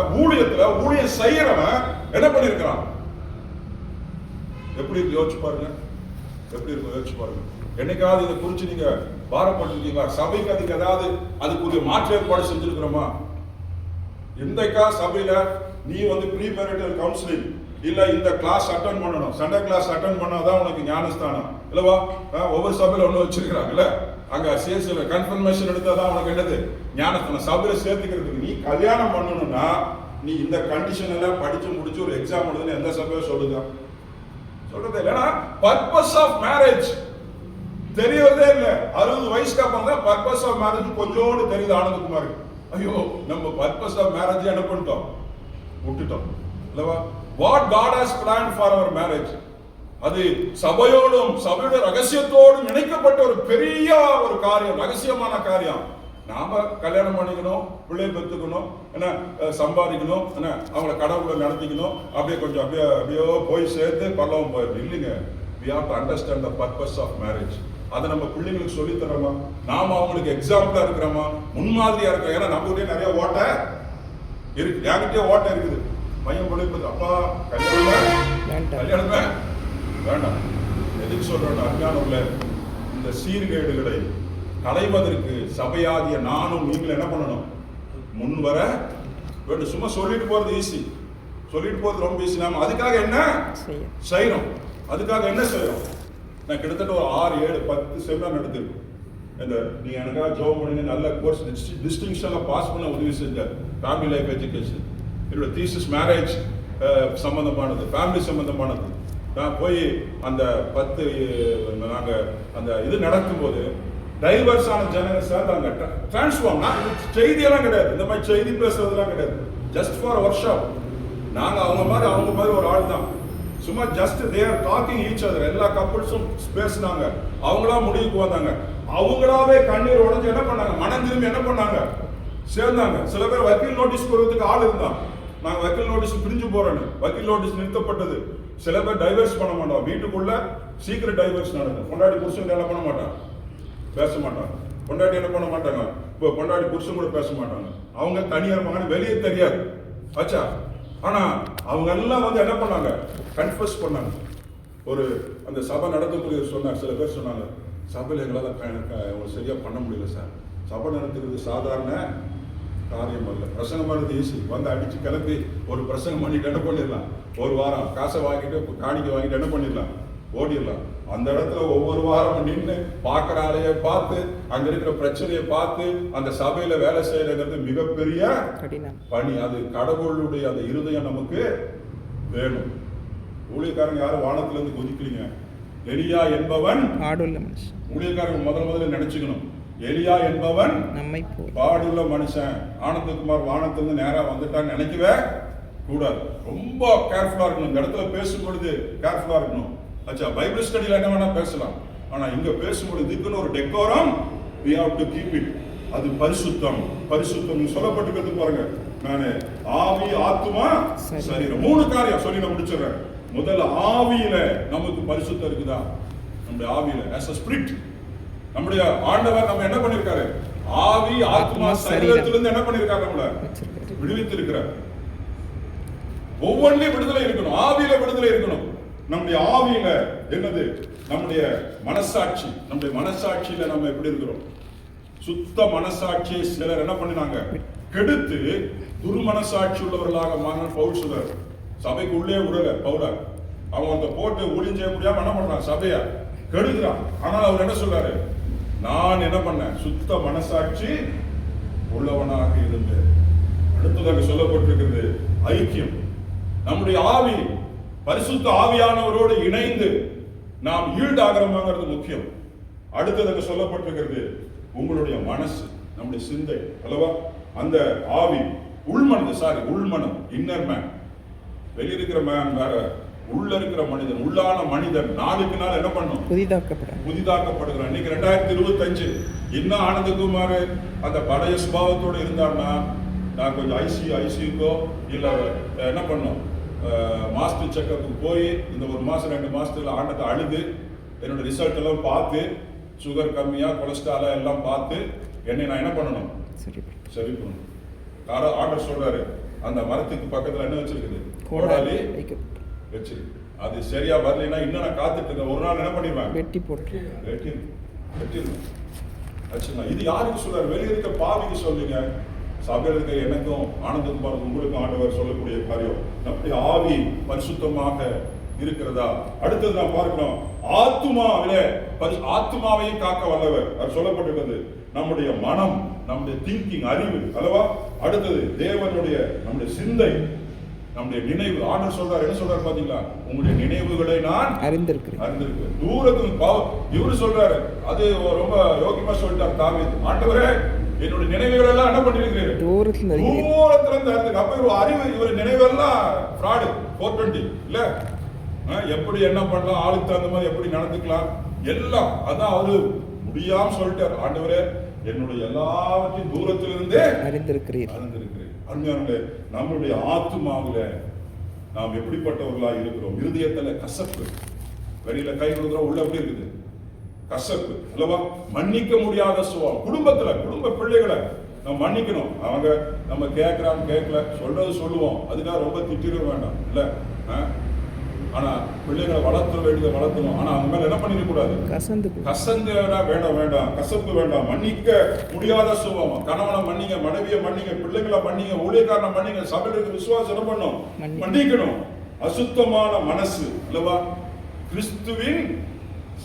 ஊழியம் செய்யறவன் என்ன பண்ணிருக்கிறான்? எப்படி இருக்கு யோசிச்சு பாருங்க. எப்படி இருக்கு யோசிச்சு பாருங்க. என்னைக்காவது இதை குறிச்சு நீங்க பாரப்பட்டிருக்கீங்களா? சபைக்கு அதுக்கு ஏதாவது அதுக்குரிய மாற்று ஏற்பாடு செஞ்சிருக்கிறோமா? எந்தக்கா சபையில நீ ப்ரீ மேரிட்டல் கவுன்சிலிங் இல்ல இந்த கிளாஸ் அட்டன் பண்ணணும், சண்டே கிளாஸ் அட்டன் பண்ணாதான் உனக்கு ஞானஸ்தானம் இல்லவா? ஒவ்வொரு சபையில ஒண்ணு வச்சிருக்கிறாங்கல்ல, அங்க சேர்த்து கன்ஃபர்மேஷன் எடுத்தாதான் உனக்கு என்னது? ஞானஸ்தானம். சபையில சேர்த்துக்கிறதுக்கு நீ கல்யாணம் பண்ணணும்னா நீ இந்த கண்டிஷன் எல்லாம் படிச்சு முடிச்சு ஒரு எக்ஸாம் எழுதுன்னு எந்த சபையோ சொல்லுங்க? சொல்றது இல்லைன்னா பர்பஸ் ஆஃப் மேரேஜ் தெரியறதே இல்ல. 60 வயசுக்கு அப்புறம் தான் பர்பஸ் ஆஃப் மேரேஜ் கொஞ்சோடு தெரியுது ஆனந்தகுமார். ஐயோ, நம்ம பர்பஸ் ஆஃப் மேரேஜ் என்ன பண்ணிட்டோம்? விட்டுட்டோம் இல்லவா? What God has planned for our marriage, அது சபையோடும் சபையோட ரகசியத்தோடும் இணைக்கப்பட்ட ஒரு பெரிய ஒரு காரியம், ரகசியமான காரியம். நாம கல்யாணம் பண்ணிக்கணும், பிள்ளை பெற்றுக்கணும், என்ன சம்பாதிக்கணும், என்ன அவங்கள கடவுளை நடத்திக்கணும், அப்படியே கொஞ்சம் அப்படியோ போய் சேர்த்து பரலோகம் போயிடும் இல்லைங்க. We have to understand the purpose of marriage. அதை நம்ம பிள்ளைங்களுக்கு சொல்லி தரோமா? நாம அவங்களுக்கு எக்ஸாம்பிளா இருக்கிறோமா? முன்மாதிரியா இருக்கிறோம். ஏன்னா நம்மகிட்டே நிறைய ஓட்டை இருக்கு, என்கிட்டயே ஓட்டை இருக்குது. பையன் பிள்ளைப்பது அப்பா கல்யாணமே வேண்டாம். எதுக்கு சொல்றேன்? அஞ்ஞானம்ல இந்த சீர்கேடுகளை களைவதற்கு சபையாகிய நானும் நீங்களும் என்ன பண்ணணும்? முன் வர வேண்டும். சும்மா சொல்லிட்டு போறது ஈஸி, சொல்லிட்டு போறது ரொம்ப ஈஸி. நாம அதுக்காக என்ன செய்யணும்? அதுக்காக என்ன செய்யணும்? நான் கிட்டத்தட்ட ஒரு 6, 7, 10 செமினார் நடத்திருக்கேன். இந்த நீங்க எனக்காக ஜோப் பண்ணி நல்ல கோர்ஸ் டிஸ்டிங்ஷன்ல பாஸ் பண்ண உதவி செஞ்ச ஃபேமிலி லைஃப் எஜுகேஷன், என்னோட தீசிஸ் மேரேஜ் சம்பந்தமானது, ஃபேமிலி சம்பந்தமானது. நான் போய் அந்த 10 நாங்கள் அந்த இது நடக்கும்போது டைவர்ஸ் ஆன ஜனங்கள் சார் நாங்கள் டிரான்ஸ்ஃபார்ம். செய்தியெல்லாம் கிடையாது, இந்த மாதிரி செய்தி பேசுறதுலாம் கிடையாது. ஜஸ்ட் ஃபார் ஒர்க் ஷாப் நாங்க அவங்க மாதிரி ஒரு ஆள் தான். சும்மா just they are talking each other. எல்லா கப்புள்ஸும் பேசினாங்க, அவங்களா முடிவுக்கு வந்தாங்க. அவங்களாவே கண்ணீர் உடைஞ்சு என்ன பண்ணாங்க, மனம் திரும்பி என்ன பண்ணாங்க, சேர்ந்தாங்க. சில பேர் வக்கீல் நோட்டீஸ் போடுறதுக்கு ஆள் இருந்தான். நாங்க வக்கீல் நோட்டீஸ் பிரிஞ்சு போறோன்னு வக்கீல் நோட்டீஸ் நிறுத்தப்பட்டது. சில பேர் டைவர்ஸ் பண்ண மாட்டோம், வீட்டுக்குள்ள சீக்கிரம் டைவர்ஸ் நடக்கும். பொண்டாட்டி புருஷன் என்ன பண்ண மாட்டான், பேச மாட்டாங்க. பொண்டாட்டி என்ன பண்ண மாட்டாங்க, இப்போ பொண்டாட்டி புருஷன் கூட பேச மாட்டாங்க. அவங்க தனியா இருப்பாங்கன்னு வெளியே தெரியாது ஆச்சா. ஆனா அவங்க எல்லாம் வந்து என்ன பண்ணாங்க, கன்ஃபஸ் பண்ணாங்க. ஒரு அந்த சபை நடத்தக்கூடிய சொன்னாங்க, சில பேர் சொன்னாங்க, சபையில் எங்களால் சரியா பண்ண முடியல சார். சபை நடத்துறது சாதாரண காரியம் அல்ல. பிரசங்கம் பண்ணுறது ஈஸி. வந்து அடிச்சு கிளப்பி ஒரு பிரசங்கம் பண்ணிட்டு என்ன பண்ணிடலாம், ஒரு வாரம் காசை வாங்கிட்டு காணிக்கை வாங்கிட்டு என்ன பண்ணிடலாம், ஓடிடலாம். அந்த இடத்துல ஒவ்வொரு வாரம் நின்று பார்க்குற ஆளையை பார்த்து, அங்க இருக்கிற பிரச்சனையை பார்த்து அந்த சபையில வேலை செய்யறது மிகப்பெரிய பணி. அது கடவுளுடைய அந்த இருதயம் நமக்கு வேணும். ஊழியக்காரங்க யாரும் வானத்துல இருந்து குதிக்கலீங்க. எலியா என்பவன் ஊழியக்காரங்க முதல்ல நினைச்சுக்கணும், எலியா என்பவன் பாடுள்ள மனுஷன். ஆனந்தகுமார் வானத்திலிருந்து நேரா வந்துட்டான்னு நினைக்கவே கூடாது. ரொம்ப கேர்ஃபுல்லா இருக்கணும். இந்த இடத்துல பேசும்பொழுது கேர்ஃபுல்லா இருக்கணும். அச்சா, பைபிள் ஸ்டடியில என்ன வேணா பேசலாம், ஆனா இங்க பேசும்பொழுது இதுக்குன்னு ஒரு decorum, we have to keep it. அது பரிசுத்தம். பரிசுத்தம் சொல்லப்பட்டிருக்கிறது பாருங்க. நானு ஆவி, ஆத்துமா, சரீரம், 3 காரியம் சொல்லி நான் முடிச்சிடுறேன். முதல்ல ஆவியில நமக்கு பரிசுத்தம் இருக்குதா, நம்முடைய ஆவியில as a spirit. நம்முடைய ஆண்டவர் நம்ம என்ன பண்ணிருக்காரு, ஆவி, ஆத்மா, சரீரத்திலிருந்து என்ன பண்ணிருக்காரு, நம்மள விடுவித்து இருக்கிறார். ஒவ்வொன்றிலும் விடுதலை இருக்கணும். ஆவியில விடுதலை இருக்கணும். நம்முடைய ஆவியில என்னது, நம்முடைய மனசாட்சி. நம்முடைய மனசாட்சியில நம்ம எப்படி இருக்கிறோம், சுத்த மனசாட்சியை சிலர் என்ன பண்ணினாங்க, கெடுத்து துர்மனசாட்சி உள்ளவர்களாக மாறின பவுல் சொல்றார். சபைக்கு உள்ளே விடல பவுல. அவன் அந்த போட்டு ஊழியம் செய்ய முடியாம என்ன பண்றான், சபைய கெடுக்கிறான். ஆனால் அவர் என்ன சொல்றாரு, நான் என்ன பண்ணேன், சுத்த மனசாட்சி உள்ளவனாக இருந்தேன். அடுத்ததாக சொல்லப்பட்டிருக்கிறது ஐக்கியம். நம்முடைய ஆவி பரிசுத்த ஆவியானவரோடு இணைந்து நாம் ஈடாகிறோமாங்கிறது முக்கியம். அடுத்ததாக சொல்லப்பட்டிருக்கிறது உங்களுடைய மனசு, நம்முடைய சிந்தை அல்லவா. அந்த ஆவி உள்மனம், இன்னர் மேன். வெளியிருக்கிற மேன் வேற, உள்ள இருக்கிற மனிதன், உள்ளான மனிதன் நாளுக்கு நாள் என்ன பண்ணும், புதிதாக்கப்படுகிறான். இன்னைக்கு 2025 இன்னும் ஆனந்தகுமார் அந்த பழைய சுபாவத்தோடு இருந்தார்னா, நான் கொஞ்சம் ஐசியூக்கோ இல்ல என்ன பண்ணும், மாஸ்டர் செக்கப்புக்கு போய் இந்த 1 மாசம் 2 மாசத்துல ஆண்டத்தை அழுது என்னோட ரிசல்ட் எல்லாம் பார்த்து, சுகர் கம்மியா, கொலஸ்ட்ராலா எல்லாம் பார்த்து என்னை நான் என்ன பண்ணணும், சரி பண்ணணும். ஆண்டர் சொல்றாரு, அந்த மரத்துக்கு பக்கத்துல என்ன வச்சிருக்குது, கோடாலி வச்சிருக்கு. அது சரியா வரலைன்னா இன்னும் நான் காத்துட்டு இருக்கேன். ஒரு நாள் என்ன பண்ணிடுவேன், வெட்டிடுவேன். இது யாருக்கு சொல்றாரு, வெளியிருக்க பாவிக்கு சொல்லுங்க. சபையில் இருக்க எனக்கும் ஆனந்தகுமார் உங்களுக்கும் ஆண்டவர் சொல்லக்கூடிய காரியம், நம்முடைய ஆவி பரிசுத்தமாக இருக்கிறதா. அடுத்தது நான் பார்க்கிறோம், ஆத்துமாவையும் காக்க வல்லவர். அது சொல்லப்பட்டிருக்கிறது. நம்முடைய மனம், நம்முடைய திங்கிங், அறிவு அல்லவா. அடுத்தது தேவனுடைய நம்முடைய சிந்தை, நம்முடைய நினைவு. ஆண்டவர் சொல்றாரு, என்ன சொல்றாரு பாத்தீங்களா, உங்களுடைய நினைவுகளை நான் அறிந்திருக்கிறேன். தூரத்துல இவரு சொல்றாரு, அது ரொம்ப யோகியமா சொல்லிட்டார் தாவீது. ஆண்டவரே, என்னுடைய நினைவுகள் எல்லாம் என்ன பண்ணிருக்கிறேன், தூரத்துல இருந்து. அப்ப இவர் அறிவு, இவர் நினைவெல்லாம் ஃப்ராடு, 420 இல்ல. எப்படி என்ன பண்ணலாம், ஆளுக்கு தகுந்த மாதிரி எப்படி நடந்துக்கலாம் எல்லாம். அதான் அவரு முடியாம சொல்லிட்டார். ஆண்டவரே, என்னுடைய எல்லாவற்றையும் தூரத்திலிருந்தே அறிந்திருக்கிறேன். அருமையானவர்களே, நம்முடைய ஆத்துமாவில நாம் எப்படிப்பட்டவர்களாக இருக்கிறோம். இருதயத்துல கசப்பு, வெளியில கை கொடுக்குறோம், உள்ள எப்படி இருக்குது, கசப்பு அல்லவா. மன்னிக்க முடியாத சுபாவம். குடும்ப பிள்ளைகளை நம்ம மன்னிக்கணும். அவங்க நம்ம கேட்கல, சொல்றது சொல்லுவோம், அதுக்காக ரொம்ப திட்டிட வேண்டாம் இல்ல. ஆனா பிள்ளைகளை வளர்த்த வேண்டியதை வளர்த்தணும். ஆனா அவங்க மேல என்ன பண்ணிட கூடாது, கசந்து வேண்டாம், கசப்பு வேண்டாம். மன்னிக்க முடியாத சுபாவம். கணவனை மன்னிங்க, மனைவியை மன்னிங்க, பிள்ளைகளை மன்னிங்க, ஊழியக்காரனை மன்னிங்க. சபையில விசுவாசம் என்ன பண்ணும், மன்னிக்கணும். அசுத்தமான மனசு அல்லவா, கிறிஸ்துவின்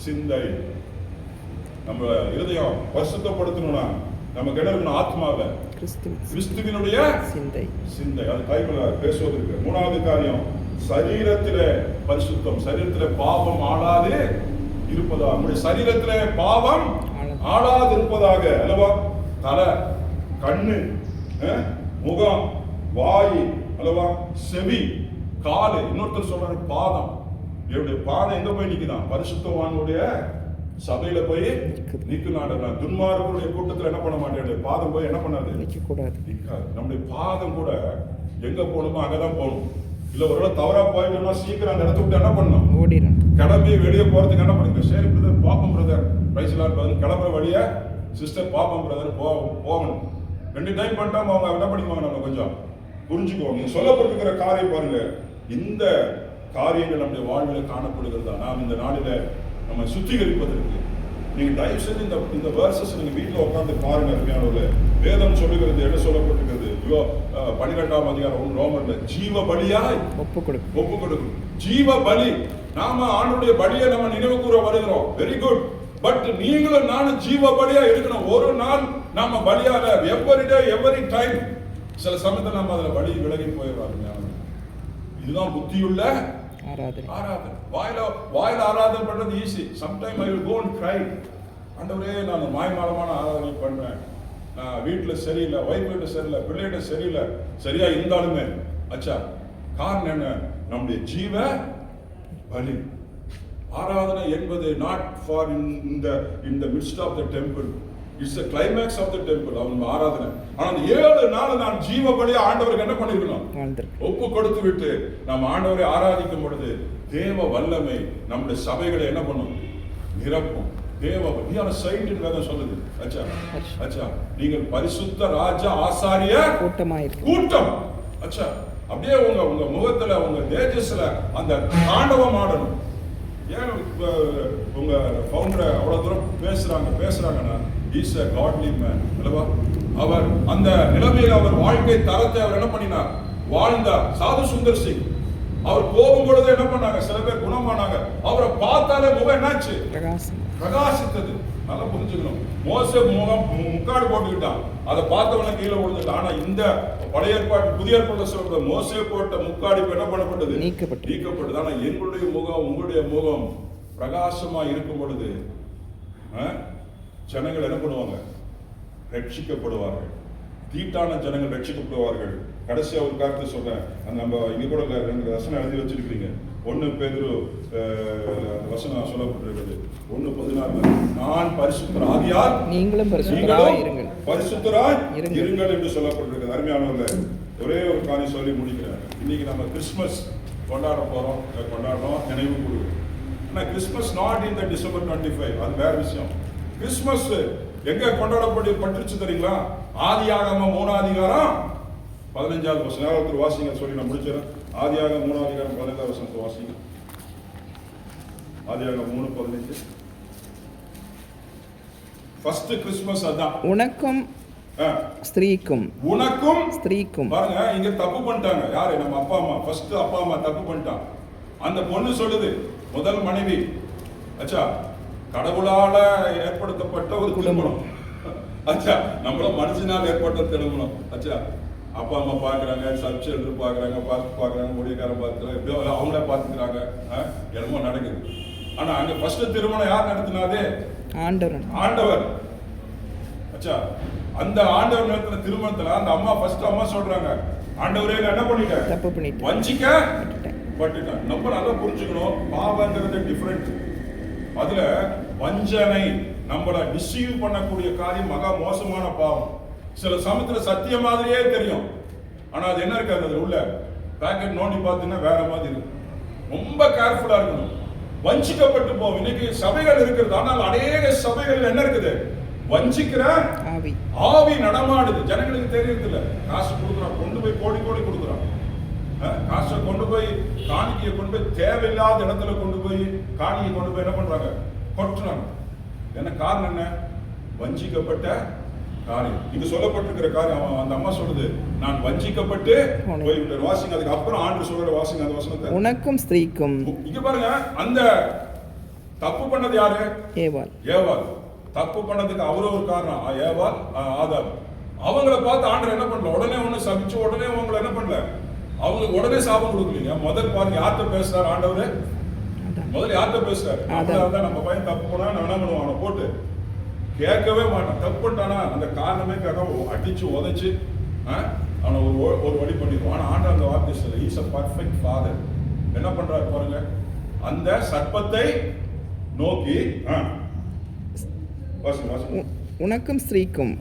சிந்தை. நம்ம இருதயம் பரிசுத்தப்படுத்தணும்னா நமக்கு என்ன இருக்கணும், ஆத்மாவை கிறிஸ்துவினுடைய சிந்தை. அது பைபிள்ல பேசுவதற்கு 3வது காரியம், சரீரத்திலே பரிசுத்தம். சரீரத்திலே பாவம் ஆளாது இருப்பதாக. நம்முடைய சரீரத்திலே பாவம் ஆளாது இருப்பதாக அல்லவா. தலை, கண்ணு, முகம், வாய், அல்லவா? செவி, காலு, இன்னொருத்தர் சொல்றாரு பாதம். என்னுடைய பாதம் எங்க போய் நிக்குதான்? பரிசுத்தவானுடைய சபையில போய் நிக்கணும். துன்மார்க்கருடைய கூட்டத்துல என்ன பண்ண மாட்டேன், பாதம் போய் என்ன பண்ணாது, நிக்க கூடாது. நம்முடைய பாதம் கூட எங்க போகணுமோ அங்கதான் போகணும். இல்ல ஒருவேளை தவறா போயிட்டோம்னா சீக்கிரம் அந்த இடத்த விட்டு என்ன பண்ணணும், ஓடிடும். கிளம்பி வெளியே போறதுக்கு என்ன பண்ணுங்க, சரி பிரதர் பாப்பம் பிரதர் பிரைஸ்லாம் கிளம்புற வழியா சிஸ்டர் பாப்பம் பிரதர் போகணும். 2 டைம் பண்ணிட்டாம அவங்க என்ன பண்ணிக்குவாங்க, நம்ம கொஞ்சம் புரிஞ்சுக்குவாங்க. நீங்க சொல்லப்பட்டிருக்கிற காரியம் பாருங்க, இந்த காரியங்கள் நம்முடைய வாழ்வில் காணப்படுகிறதா? நாம் இந்த நாளில நம்ம சுத்திகரிப்பதற்கு நீங்க தயவு செய்து இந்த வேர்சஸ் நீங்க வீட்டில் உட்கார்ந்து பாருங்க. அருமையானவர்களே, வேதம் சொல்லுகிறது, என்ன சொல்லப்பட்டிருக்கிறது? 12ஆம் அதிகாரம் ரோமர்ல ஜீவ பலியாய் ஒப்பு கொடுக்கும். ஜீவ பலி. நாம ஆண்டுடைய பலியை நம்ம நினைவு கூற வருகிறோம். Very good. பட் நீங்களும் நானும் ஜீவ பலியா இருக்கணும். ஒரு நாள் நாம பலியால எவரி டைம் சில சமயத்தில் நம்ம அதுல பலி விலகி போயிடுறாங்க. இதுதான் புத்தியுள்ள ஆராதனை. வாயில ஆராதனை பண்றது easy. Sometime I will go and cry. ஆண்டவரே, நான் மாய்மாலமான ஆராதனை பண்றேன், நான் வீட்டுல சரியில்லை, வைஃப் வீட்டு சரியில்லை, பிள்ளைகிட்ட சரியில்லை, சரியா இருந்தாலுமே அச்சா காரணம் என்ன? நம்முடைய ஜீவ பலி. ஆராதனை என்பது not for in the midst of the temple. It's the climax of the temple. அவங்க ஆராதனை. ஆனா அந்த 7 நாள் நான் ஜீவ பலியா ஆண்டவருக்கு என்ன பண்ணிருக்கணும், ஒப்பு கொடுத்து விட்டு நாம் ஆண்டவரை ஆராதிக்கும் பொழுது தேவ வல்லமை நம்முடைய சபைகளை என்ன பண்ணும், நிரப்பும். தேவ வலியான சைட் வேதம் சொல்லுது. அச்சா நீங்கள் பரிசுத்த ராஜா ஆசாரிய கூட்டம். அச்சா அப்படியே உங்க முகத்துல உங்க தேஜஸ்ல அந்த தாண்டவம் ஆடணும். ஏன் உங்க ஃபவுண்டர் அவ்வளவு தூரம் பேசுறாங்கன்னா இஸ் a godly man. அல்லவா? அவர் அந்த நிலைமையில் அவர் வாழ்க்கை தரத்தை அவர் என்ன பண்ணினார், வாழ்ந்தார். சாது சுந்தர் சிங் அவர் போகும்பொழுது என்ன பண்ணாங்க, சில பேர் குணமானாங்க. அவரை பார்த்தாலே முகம் என்னாச்சு, பிரகாசித்தது. நல்லா புரிஞ்சுக்கணும். மோசே முகம் முக்காடு போட்டுக்கிட்டான், அதை பார்த்தவன கீழே விழுந்துட்டான். ஆனா இந்த பழைய ஏற்பாடு புதிய ஏற்பாடு சொல்ற மோசே போட்ட முக்காடு என்ன பண்ணப்பட்டது, நீக்கப்பட்டது. ஆனா எங்களுடைய முகம் உங்களுடைய முகம் பிரகாசமா இருக்கும் பொழுது ஜனங்கள் என்ன பண்ணுவாங்க, ரட்சிக்கப்படுவார்கள். தீட்டான ஜனங்கள் ரட்சிக்கப்படுவார்கள். கடைசியா ஒரு காரியத்தை சொல்றேன். நம்ம இங்க கூட 2 வசனம் எழுதி வச்சிருக்கீங்க. 1 பேதுரு வசனம் சொல்லப்பட்டிருக்கிறது. 1:16 நான் பரிசுத்தர் ஆகியால் நீங்களும் பரிசுத்தராய் இருங்கள் என்று சொல்லப்பட்டிருக்கிறது. அருமையானவர்களே, ஒரே ஒரு காரியம் சொல்லி முடிக்கிறேன். இன்னைக்கு நம்ம கிறிஸ்துமஸ் கொண்டாடுறோம், நினைவு கூறுவோம். ஆனா Christmas not in the December 25, அது வேற விஷயம். கிறிஸ்துமஸ் எங்க கொண்டாடப்பட்டுச்சு தெரியுங்களா? ஆதியாகமம் 3ஆம் அதிகாரம் 15வது வசனம். ஒருத்தர் வாசிங்க, சொல்லி நான் முடிச்சிடறேன். ஆதியாகமம் 3ஆம் அதிகாரம் 15வது வசனத்தை வாசிங்க. ஆதியாகமம் 3:15. ஃபர்ஸ்ட் கிறிஸ்துமஸ் அதான். உனக்கும் ஸ்திரீக்கும் பாருங்க, இங்க தப்பு பண்ணிட்டாங்க. யாரு? நம்ம அப்பா அம்மா. ஃபர்ஸ்ட் அப்பா அம்மா தப்பு பண்ணிட்டாங்க. அந்த பொண்ணு சொல்லுது, முதல் மனைவி. அச்சா கடவுளால ஏற்படுத்தப்பட்ட ஒரு திருமணம். அச்சா நம்மள மனுஷனால் ஏற்பட்ட திருமணம். அச்சா அப்பா அம்மா பாக்குறாங்க, சப்சென்டர் பாக்குறாங்க, மொழிக்காரன் பாக்குறாங்க, எப்படியோ அவங்கள பாத்துக்கிறாங்க, என்னமோ நடக்குது. ஆனா அங்க ஃபர்ஸ்ட் திருமணம் யார் நடத்தினாதே? ஆண்டவர். அச்சா அந்த ஆண்டவர் நடத்தின திருமணத்துல அந்த அம்மா ஃபர்ஸ்ட் அம்மா சொல்றாங்க, ஆண்டவரே என்ன பண்ணிட்டேன், வஞ்சிக்க பட்டுட்டேன். நம்ம நல்லா புரிஞ்சுக்கணும், பாவங்கிறது டிஃபரெண்ட். அதுல வஞ்சனை, நம்மளை டிசீவ் பண்ணக்கூடிய காரியம் மகா மோசமான பாவம். சில சமயத்துல சத்திய மாதிரியே தெரியும், ஆனா அது என்ன இருக்காது, அது உள்ள பேக்கெட் நோண்டி பார்த்தீங்கன்னா வேற மாதிரி இருக்கும். ரொம்ப கேர்ஃபுல்லா இருக்கணும். வஞ்சிக்கப்பட்டு போவோம். இன்னைக்கு சபைகள் இருக்கிறது, ஆனால் அநேக சபைகள் என்ன இருக்குது, வஞ்சிக்கிற ஆவி நடமாடுது. ஜனங்களுக்கு தெரியறது இல்ல. காசு கொடுக்குறான், கொண்டு போய் கோடி கொடுக்குறான். காசை கொண்டு போய் காணிக்கையை கொண்டு போய் தேவையில்லாத இடத்துல கொண்டு போய் காணிக்கை கொண்டு போய் என்ன பண்றாங்க, கொட்டுறாங்க. என்ன காரணம்? என்ன? வஞ்சிக்கப்பட்ட காரியம். இங்க சொல்லப்பட்டிருக்கிற காரியம். அந்த அம்மா சொல்லுது, நான் வஞ்சிக்கப்பட்டு போய்விட்டேன். வாசிங்க, அதுக்கு அப்புறம் ஆண்டு சொல்ற வாசிங்க அந்த வசனத்தை. உனக்கும் ஸ்திரீக்கும். இங்க பாருங்க, அந்த தப்பு பண்ணது யாரு? ஏவாள். தப்பு பண்ணதுக்கு அவரு ஒரு காரணம். ஏவாள், ஆதாம். அவங்கள பார்த்து ஆண்டவர் என்ன பண்ணல, உடனே ஒண்ணு சபிச்சு உடனே அவங்களை என்ன பண்ணல, அவங்களுக்கு உடனே சாபம் கொடுக்கலீங்க. முதல் பாருங்க யார்கிட்ட பேசுறாரு ஆண்டவரு, முதல்ல யார்கிட்ட பேசுறாரு? அதான் நம்ம பையன் தப்பு பண்ணா நான் என்ன பண்ணுவான், அவனை போட்டு கேட்கவே மாட்டான். தப்பு பண்ணிட்டானா அந்த காரணமே கேட்க அடிச்சு உதைச்சு அவனை ஒரு வழி பண்ணிடுவான். ஆனா ஆண்டவர் அந்த வார்த்தை சொல்ல இஸ் a perfect father. என்ன பண்றாரு பாருங்க, அந்த சர்ப்பத்தை நோக்கி உனக்கும் ஸ்திரீக்கும்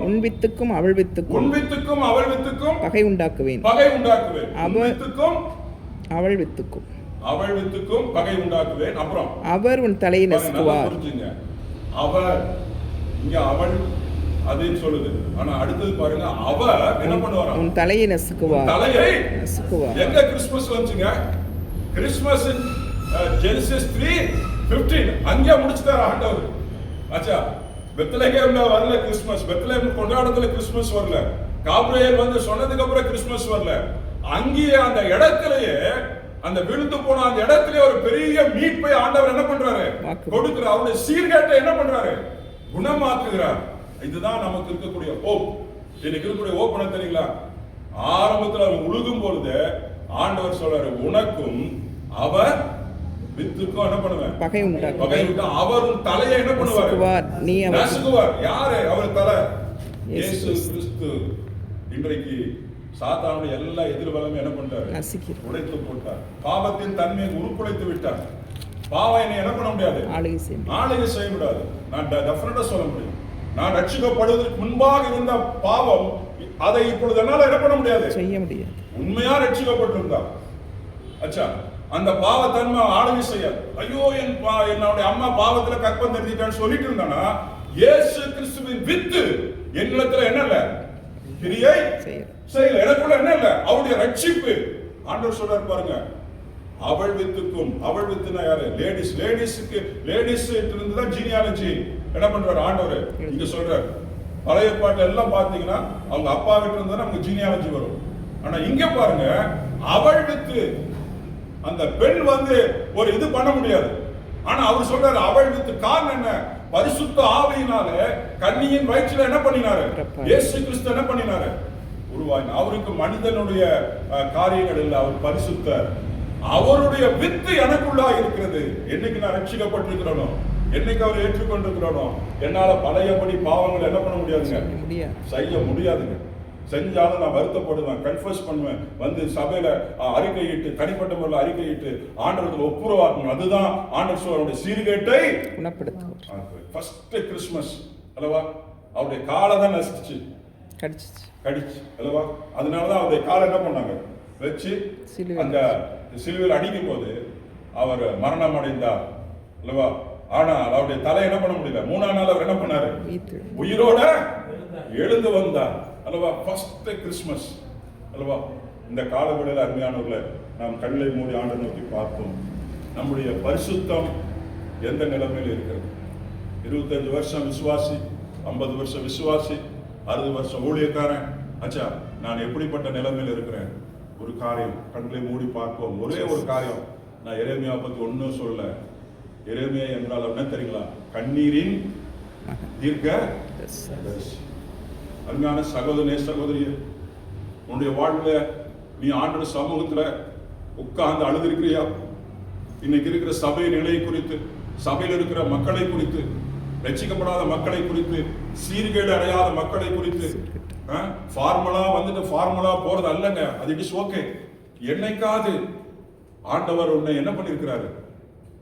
உன் வித்துக்கும் அவள் வித்துக்கும் பகை உண்டாக்குவேன். அவள் வித்துக்கும் பகை உண்டாக்குவேன். அப்புறம் அவர் உன் தலையை நசுக்குவார். அவர் இங்க அவள் அதுன்னு சொல்லுது. ஆனா அடுத்தது பாருங்க, அவர் என்ன பண்ணுவார்? உன் தலையை நசுக்குவார். எங்க கிறிஸ்துமஸ் வந்துச்சுங்க? கிறிஸ்துமஸ் ஜெனசிஸ் 3:15 அங்கே முடிச்சுட்டார் ஆண்டவர். ஆச்சா, பெத்லகேம்ல வரல கிறிஸ்துமஸ், பெத்லகேம் கொண்டாடுறதுல கிறிஸ்துமஸ் வரல, காப்ரியேல் வந்து சொன்னதுக்கு அப்புறம் கிறிஸ்துமஸ் வரல. அங்கேயே அந்த இடத்திலேயே, அந்த விழுந்து போன அந்த இடத்திலேயே ஒரு பெரிய மீட்பை ஆண்டவர் என்ன பண்றாரு? கொடுக்கிறார். அவருடைய சீர்கேட்டை என்ன பண்றாரு? குணமாக்குகிறார். இதுதான் நமக்கு இருக்கக்கூடிய ஹோப். இன்னைக்கு இருக்கக்கூடிய ஹோப் என்ன தெரியுங்களா? ஆரம்பத்தில் அவர் உழுகும் பொழுது ஆண்டவர் சொல்றாரு, உனக்கும் அவர் வித்துக்கும் என்ன பண்ணுவேன்? பகை உண்டா. அவர் தலையை என்ன பண்ணுவார்? நீ நசுக்குவார். யாரு அவர் தலை? இயேசு கிறிஸ்து. இன்றைக்கு சாத்தானுடைய எல்லா எதிர்வலமே என்ன பண்றாரு? உடைத்து போட்டார். பாவத்தின் தன்மையை உருக்குலைத்து விட்டார். பாவம் என்னை என்ன பண்ண முடியாது? ஆளுகை செய்ய முடியாது. நான் டெஃபினட்டா சொல்ல முடியும். நான் ரட்சிக்கப்படுவதற்கு முன்பாக இருந்த பாவம், அதை இப்பொழுது என்னால என்ன பண்ண முடியாது? செய்ய முடியாது. உண்மையா ரட்சிக்கப்பட்டிருந்தா அச்சா, அந்த பாவத்தன்மை ஆளுகை செய்யாது. ஐயோ என்னுடைய அம்மா பாவத்துல கற்பம் தெரிஞ்சிட்டான்னு சொல்லிட்டு இருந்தானா, இயேசு கிறிஸ்துவின் வித்து என்னிடத்துல என்ன இல்ல? கிரியை செய்யல. எனக்குள்ள என்ன இல்ல? அவருடைய ரட்சிப்பு. ஆண்டவர் சொல்றாரு பாருங்க, அவள் வித்துக்கும். அவள் வித்துனா யாரு? லேடிஸ் இருந்துதான் ஜீனியாலஜி என்ன பண்றாரு ஆண்டவர் இங்க சொல்றாரு. பழைய பாட்டு எல்லாம் பாத்தீங்கன்னா அவங்க அப்பா கிட்ட இருந்தா நமக்கு ஜீனியாலஜி வரும். ஆனா இங்க பாருங்க, அவள் வித்து. அந்த பெண் வந்து ஒரு இது பண்ண முடியாது. ஆனா அவர் சொல்றாரு அவள் வித்து. காரணம் என்ன? பரிசுத்த ஆவியினால கன்னியின் வயிற்றில என்ன பண்ணினாரு? இயேசு கிறிஸ்து என்ன பண்ணினாரு? உருவாயினார். அவருக்கு மனிதனுடைய காரியங்கள் இல்லை, அவர் பரிசுத்தர். அவருடைய வித்து எனக்குள்ளா இருக்கிறது. என்னைக்கு நான் ரட்சிக்கப்பட்டிருக்கிறேனோ, என்னைக்கு அவர் ஏற்றுக்கொண்டிருக்கிறோனோ, என்னால பழையபடி பாவங்கள் என்ன பண்ண முடியாதுங்க? செய்ய முடியாதுங்க. செஞ்சாலும் நான் வருத்தப்படுவேன், கன்ஃபஸ் பண்ணுவேன், வந்து சபையில அறிக்கையிட்டு, தனிப்பட்ட முறையில் அறிக்கையிட்டு ஆண்டவருக்கு ஒப்புரவாக்கணும். அதுதான் ஆண்டவர் அவருடைய சீர்கேட்டை குணப்படுத்துவார். ஃபர்ஸ்ட் கிறிஸ்துமஸ் அல்லவா, அவருடைய காலை தான் நசிச்சு கடிச்சு அல்லவா, அதனாலதான் அவருடைய காலை என்ன பண்ணாங்க? வச்சு அந்த சிலுவையில் அடிக்கும் போது அவர் மரணம் அடைந்தார் அல்லவா. ஆனா அவருடைய தலை என்ன பண்ண முடியல. 3ஆம் நாள் அவர் என்ன பண்ணாரு? உயிரோட எழுந்து வந்தார் அல்லவா. ஃபர்ஸ்ட் கிறிஸ்துமஸ் அல்லவா. இந்த காலவெளியில் அருமையானவர்களை நாம் கண்களை மூடி ஆண்டை நோக்கி பார்ப்போம். நம்முடைய பரிசுத்தம் எந்த நிலைமையில் இருக்கிறது? 25 வருஷம் விசுவாசி, 50 வருஷம் விசுவாசி, 60 வருஷம் ஊழியக்காரன். அச்சா, நான் எப்படிப்பட்ட நிலைமையில் இருக்கிறேன்? ஒரு காரியம் கண்களை மூடி பார்ப்போம். ஒரே ஒரு காரியம். நான் எரேமியா பத்தி ஒன்னும் சொல்ல. எரேமியா என்றால் என்ன தெரியுங்களா? கண்ணீரின் தீர்க்கதரிசி. அருமையான சகோதரனே சகோதரியே, உன்னுடைய வாழ்வுல நீ ஆண்டவர் சமூகத்துல உட்கார்ந்து அழுதிருக்கிறியா? இன்னைக்கு இருக்கிற சபை நிலை குறித்து, சபையில் இருக்கிற மக்களை குறித்து, ரட்சிக்கப்படாத மக்களை குறித்து, சீர்கேடு அடையாத மக்களை குறித்து, ஃபார்முலா வந்துட்டு ஃபார்முலா போறது அல்லங்க. அது இட் இஸ் ஓகே. என்னைக்காவது ஆண்டவர் உன்னை என்ன பண்ணிருக்கிறாரு?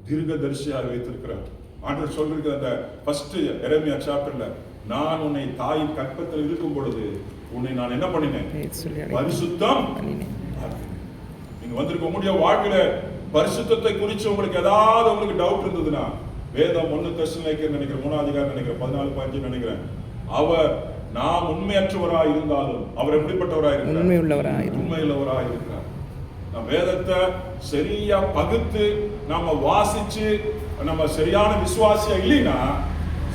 தீர்க்கதரிசியாக வைத்திருக்கிறார். ஆண்டவர் சொல்லிருக்கிற அந்த ஃபர்ஸ்ட் எரேமியா சாப்டர்ல, நான் உன்னை தாயின் கற்பத்தில் இருக்கும் பொழுது உன்னை நான் என்ன பண்ணினேன்? பரிசுத்தம். நீங்க வந்திருக்க உங்களுடைய வாழ்க்கையில பரிசுத்தத்தை குறித்து உங்களுக்கு ஏதாவது உங்களுக்கு டவுட் இருந்ததுன்னா, வேதம் 1 தெசலோனிக்கேயர் நினைக்கிறேன் 3ஆம் அதிகாரம் நினைக்கிறேன் 14-15 நினைக்கிறேன், அவர் நாம் உண்மையற்றவராய் இருந்தாலும் அவர் எப்படிப்பட்டவராய் இருக்கிறார்? உண்மையுள்ளவராய் இருக்கிறார். நம்ம வேதத்தை சரியா பகுத்து நாம வாசிச்சு நம்ம சரியான விசுவாசியா இல்லைன்னா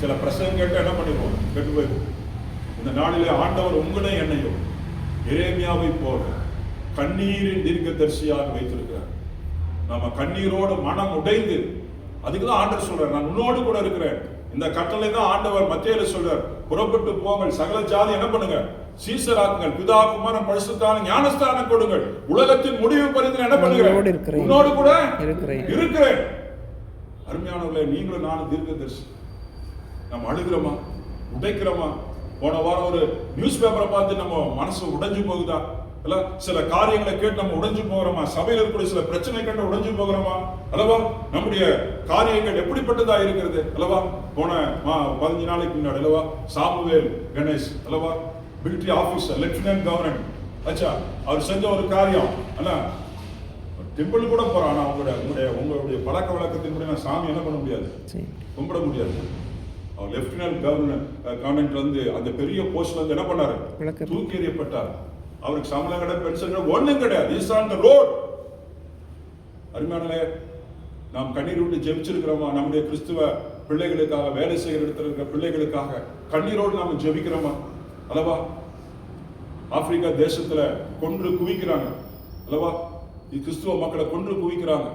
சில பிரசங்க கேட்டு என்ன பண்ணிடுவோம்? கெட்டு போயிடுவோம். இந்த நாளிலே ஆண்டவர் உங்களை என்னையும் எரேமியாவை போல கண்ணீரின் தீர்க்கதரிசியாக வைத்திருக்கிறார். நம்ம கண்ணீரோடு மனம் உடைந்து, அதுக்குதான் ஆண்டவர் சொல்றார், நான் உன்னோடு கூட இருக்கிறேன். இந்த கட்டளை தான் ஆண்டவர் மத்தேயுல சொல்றார், புறப்பட்டு போங்கள், சகல ஜாதி என்ன பண்ணுங்க? சீசராக்குங்கள், பிதா குமாரன் பரிசுத்தான ஞானஸ்தானம் கொடுங்கள், உலகத்தின் முடிவு பரிந்து என்ன பண்ணுகிறேன்? உன்னோடு கூட இருக்கிறேன். அருமையானவர்களே, நீங்களும் நானும் தீர்க்கதரிசி. நாம் அழுகிறோமா? உடைக்கிறோமா? போன வாரம் ஒரு நியூஸ் பேப்பரை பார்த்து நம்ம மனசு உடைஞ்சு போகுதா? இல்ல சில காரியங்களை கேட்டு நம்ம உடைஞ்சு போகிறோமா? சபையில் இருக்கக்கூடிய சில பிரச்சனை கண்டு உடைஞ்சு போகிறோமா? அல்லவா நம்முடைய காரியங்கள் எப்படிப்பட்டதா இருக்கிறது? அல்லவா போன 15 நாளைக்கு முன்னாடி அல்லவா சாமுவேல் கணேஷ் அல்லவா மிலிட்டரி ஆபீசர் லெப்டினன்ட் கவர்னர் ஆச்சா, அவர் செஞ்ச ஒரு காரியம் அல்ல, டெம்பிள் கூட போறான். ஆனா உங்களுடைய பழக்க வழக்கத்தின்படி நான் சாமி என்ன பண்ண முடியாது, கும்பிட முடியாது. அவர் லெப்டினன்ட் கவர்னமெண்ட் வந்து அந்த பெரிய போஸ்ட்ல வந்து என்ன பண்ணாரு, தூக்கி எறியப்பட்டார். அவருக்கு சம்பளம் கிடையாது, பென்ஷன் ஒண்ணும் கிடையாது. Is on the road. அருமையானே, நாம் கண்ணீர் விட்டு ஜெபிச்சிருக்கிறோமா? நம்முடைய கிறிஸ்துவ பிள்ளைகளுக்காக, வேலை செய்கிற இடத்துல இருக்கிற பிள்ளைகளுக்காக கண்ணீரோடு நாம ஜெபிக்கிறோமா? அல்லவா ஆப்பிரிக்கா தேசத்துல கொன்று குவிக்கிறாங்க அல்லவா, கிறிஸ்துவ மக்களை கொன்று குவிக்கிறாங்க.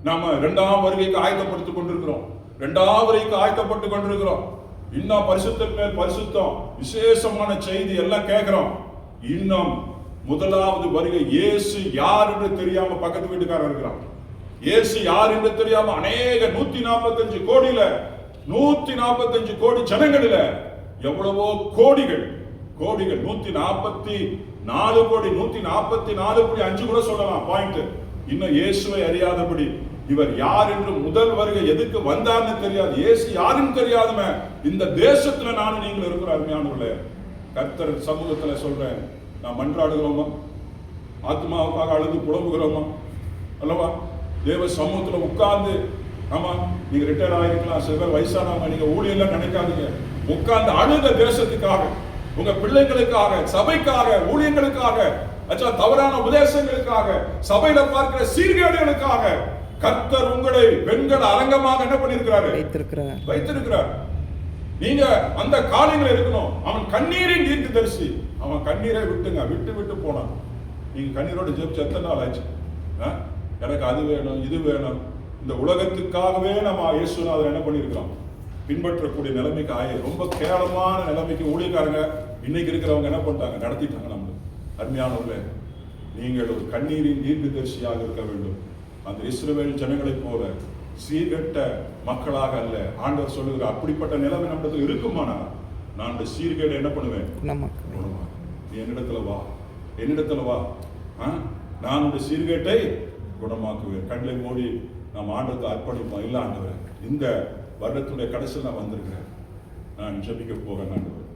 நாம 2ஆம் வருகைக்கு ஆயத்தப்படுத்திக் கொண்டிருக்கிறோம். 2ஆம் வருகைக்கு ஆயத்தப்பட்டு கொண்டிருக்கிறோம். இன்னும் பரிசுத்தம் மேல் பரிசுத்தம், விசேஷமான செய்தி எல்லாம் கேட்கிறோம். இன்னும் 1வது வருகை இயேசு யார் என்று தெரியாம பக்கத்து வீட்டுக்காரர் இருக்கிறான். இயேசு யார் என்று தெரியாம அநேக 145 கோடியில 145 கோடி ஜனங்களில எவ்வளவோ கோடிகள் 144 கோடி 144.5 கூட சொல்லலாம் பாயிண்ட். இன்னும் இயேசுவை அறியாதபடி இவர் யார் என்று முதல் வருகை எதுக்கு வந்தார்னு தெரியாது, இயேசு யாருன்னு தெரியாதம இந்த தேசத்துல நானும் நீங்கள் இருக்கிற அருமையானவர்களே, கர்த்தர் சமூகத்துல சொல்றேன், நான் மன்றாடுகிறோமா? ஆத்மாவுக்காக அழுது புலம்புகிறோமா? அல்லவா தேவ சமூகத்துல உட்கார்ந்து, ஆமா நீங்க ரிட்டையர் ஆகிருக்கலாம், சில பேர் வயசானவங்க, நீங்க ஊழியெல்லாம் நினைக்காதீங்க. உட்கார்ந்து அழுத தேசத்துக்காக, உங்க பிள்ளைகளுக்காக, சபைக்காக, ஊழியங்களுக்காக, தவறான உபதேசங்களுக்காக, சபையில பார்க்கிற சீர்கேடுகளுக்காக கர்த்தர் உங்களை பெண்கள் அரங்கமாக என்ன பண்ணிருக்கிறாரு, வைத்திருக்கிறார். நீங்க அந்த காரியங்கள் இருக்கணும். அவன் கண்ணீரின் தீர்க்கதரிசி, அவன் கண்ணீரை விட்டு போனான். நீங்க கண்ணீரோட ஜெபிச்சு எத்தனை நாள் ஆச்சு? எனக்கு அது வேணும், இது வேணும். இந்த உலகத்துக்காகவே நம்ம இயேசுநாதர் என்ன பண்ணிருக்கிறோம், பின்பற்றக்கூடிய நிலைமைக்கு ரொம்ப கேவலமான நிலைமைக்கு ஊழியக்காரங்க இன்னைக்கு இருக்கிறவங்க என்ன பண்ணிட்டாங்க, நடத்திட்டாங்க. நம்ம அருமையானவர்களே, நீங்கள் ஒரு கண்ணீரின் தீர்க்கதரிசியாக இருக்க வேண்டும். அந்த இஸ்ரவேல் ஜனங்களைப் போல சீர்கெட்ட மக்களாக அல்ல. ஆண்டவர் சொல்லுகிற அப்படிப்பட்ட நிலைமை நம்மிடத்தில் இருக்குமானா நான் சீர்கேடு என்ன பண்ணுவேன், நீ என்னிடத்துல வா, நான் உடைய சீர்கேட்டை குணமாக்குவேன். கண்களை மூடி நாம் ஆண்டவருக்கு அர்ப்பணிப்போம். இல்ல ஆண்டவர், இந்த வருடத்துடைய கடைசியில் நான் வந்திருக்கிறேன், நான் ஜெபிக்க போறேன் ஆண்டவர்.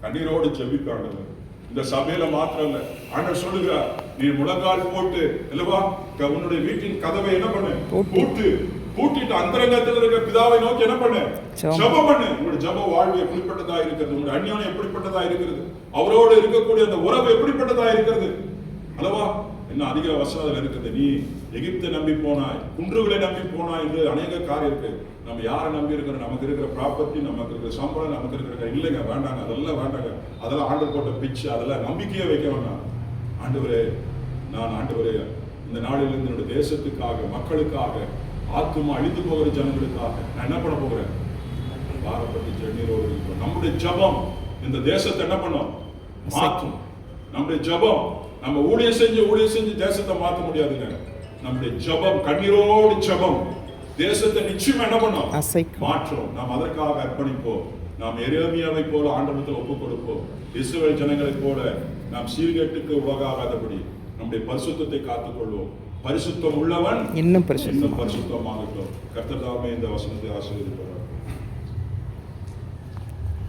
கண்ணீரோடு ஜெபிக்க ஆண்டவர். இந்த சபையில மாத்திரம் இல்ல, ஆண்டவர் சொல்லுகிறார், நீ முழங்கால் போட்டு இல்லவா உன்னுடைய வீட்டின் கதவை என்ன பண்ணு, பூட்டிட்டு அந்தரங்கத்தில் இருக்கிற பிதாவை நோக்கி என்ன பண்ணு, ஜெபம் பண்ணு. உங்களுடைய ஜெப வாழ்வு எப்படிப்பட்டதா இருக்கிறது, உங்களுடைய அந்யோன்யம் எப்படிப்பட்டதா இருக்கிறது, அவரோடு இருக்கக்கூடிய அந்த உறவு எப்படிப்பட்டதா இருக்கிறது அல்லவா. இன்னும் அதிக வசனம் இருக்குது. நீ எகிப்தை நம்பி போனாய், குன்றுகளை நம்பி போனாய் என்று அநேக காரியம் இருக்கு. நம்ம யாரை நம்பி இருக்கிறோம், நமக்கு இருக்கிற ப்ராப்பர்ட்டி, நமக்கு இருக்கிற சம்பளம், நமக்கு இருக்கிற இல்லைங்க, வேண்டாங்க, அதெல்லாம் வேண்டாங்க, அதெல்லாம் ஆண்டவர் போட்ட பிச்சு, அதெல்லாம் நம்பிக்கையே வைக்க வேண்டாம். ஆண்டவரே, நான் ஆண்டவரே இந்த நாளிலிருந்து என்னுடைய தேசத்துக்காக, மக்களுக்காக, ஆத்துமா அழிந்து போகிற ஜனங்களுக்காக நான் என்ன பண்ண போகிறேன், பாரப்பட்டு ஜெண்ணீரோடு இருக்கிறோம். நம்முடைய ஜபம் இந்த தேசத்தை என்ன பண்ணும், மாற்றும். நம்முடைய ஜபம், நம்ம ஊழியம் செஞ்சு தேசத்தை மாற்ற முடியாதுங்க. நம்முடைய ஜபம், கண்ணீரோடு ஜபம் தேசத்தை நிச்சயம் என்ன பண்ணும், மாற்றும். நாம் அதற்காக அர்ப்பணிப்போம். நாம் எரேமியாவை போல ஆண்டவரிடத்தில் ஒப்புக் கொடுப்போம். இஸ்ரவேல் ஜனங்களைப் போல நாம் சீர்கேட்டுக்கு உலகாகாதபடி நம்முடைய பரிசுத்தத்தை காத்துக்கொள்வோம். பரிசுத்தம் உள்ளவன் இன்னும் பரிசுத்தமாகட்டும். கர்த்தர் தாமே இந்த வசனத்தை ஆசீர்வதிப்பார்.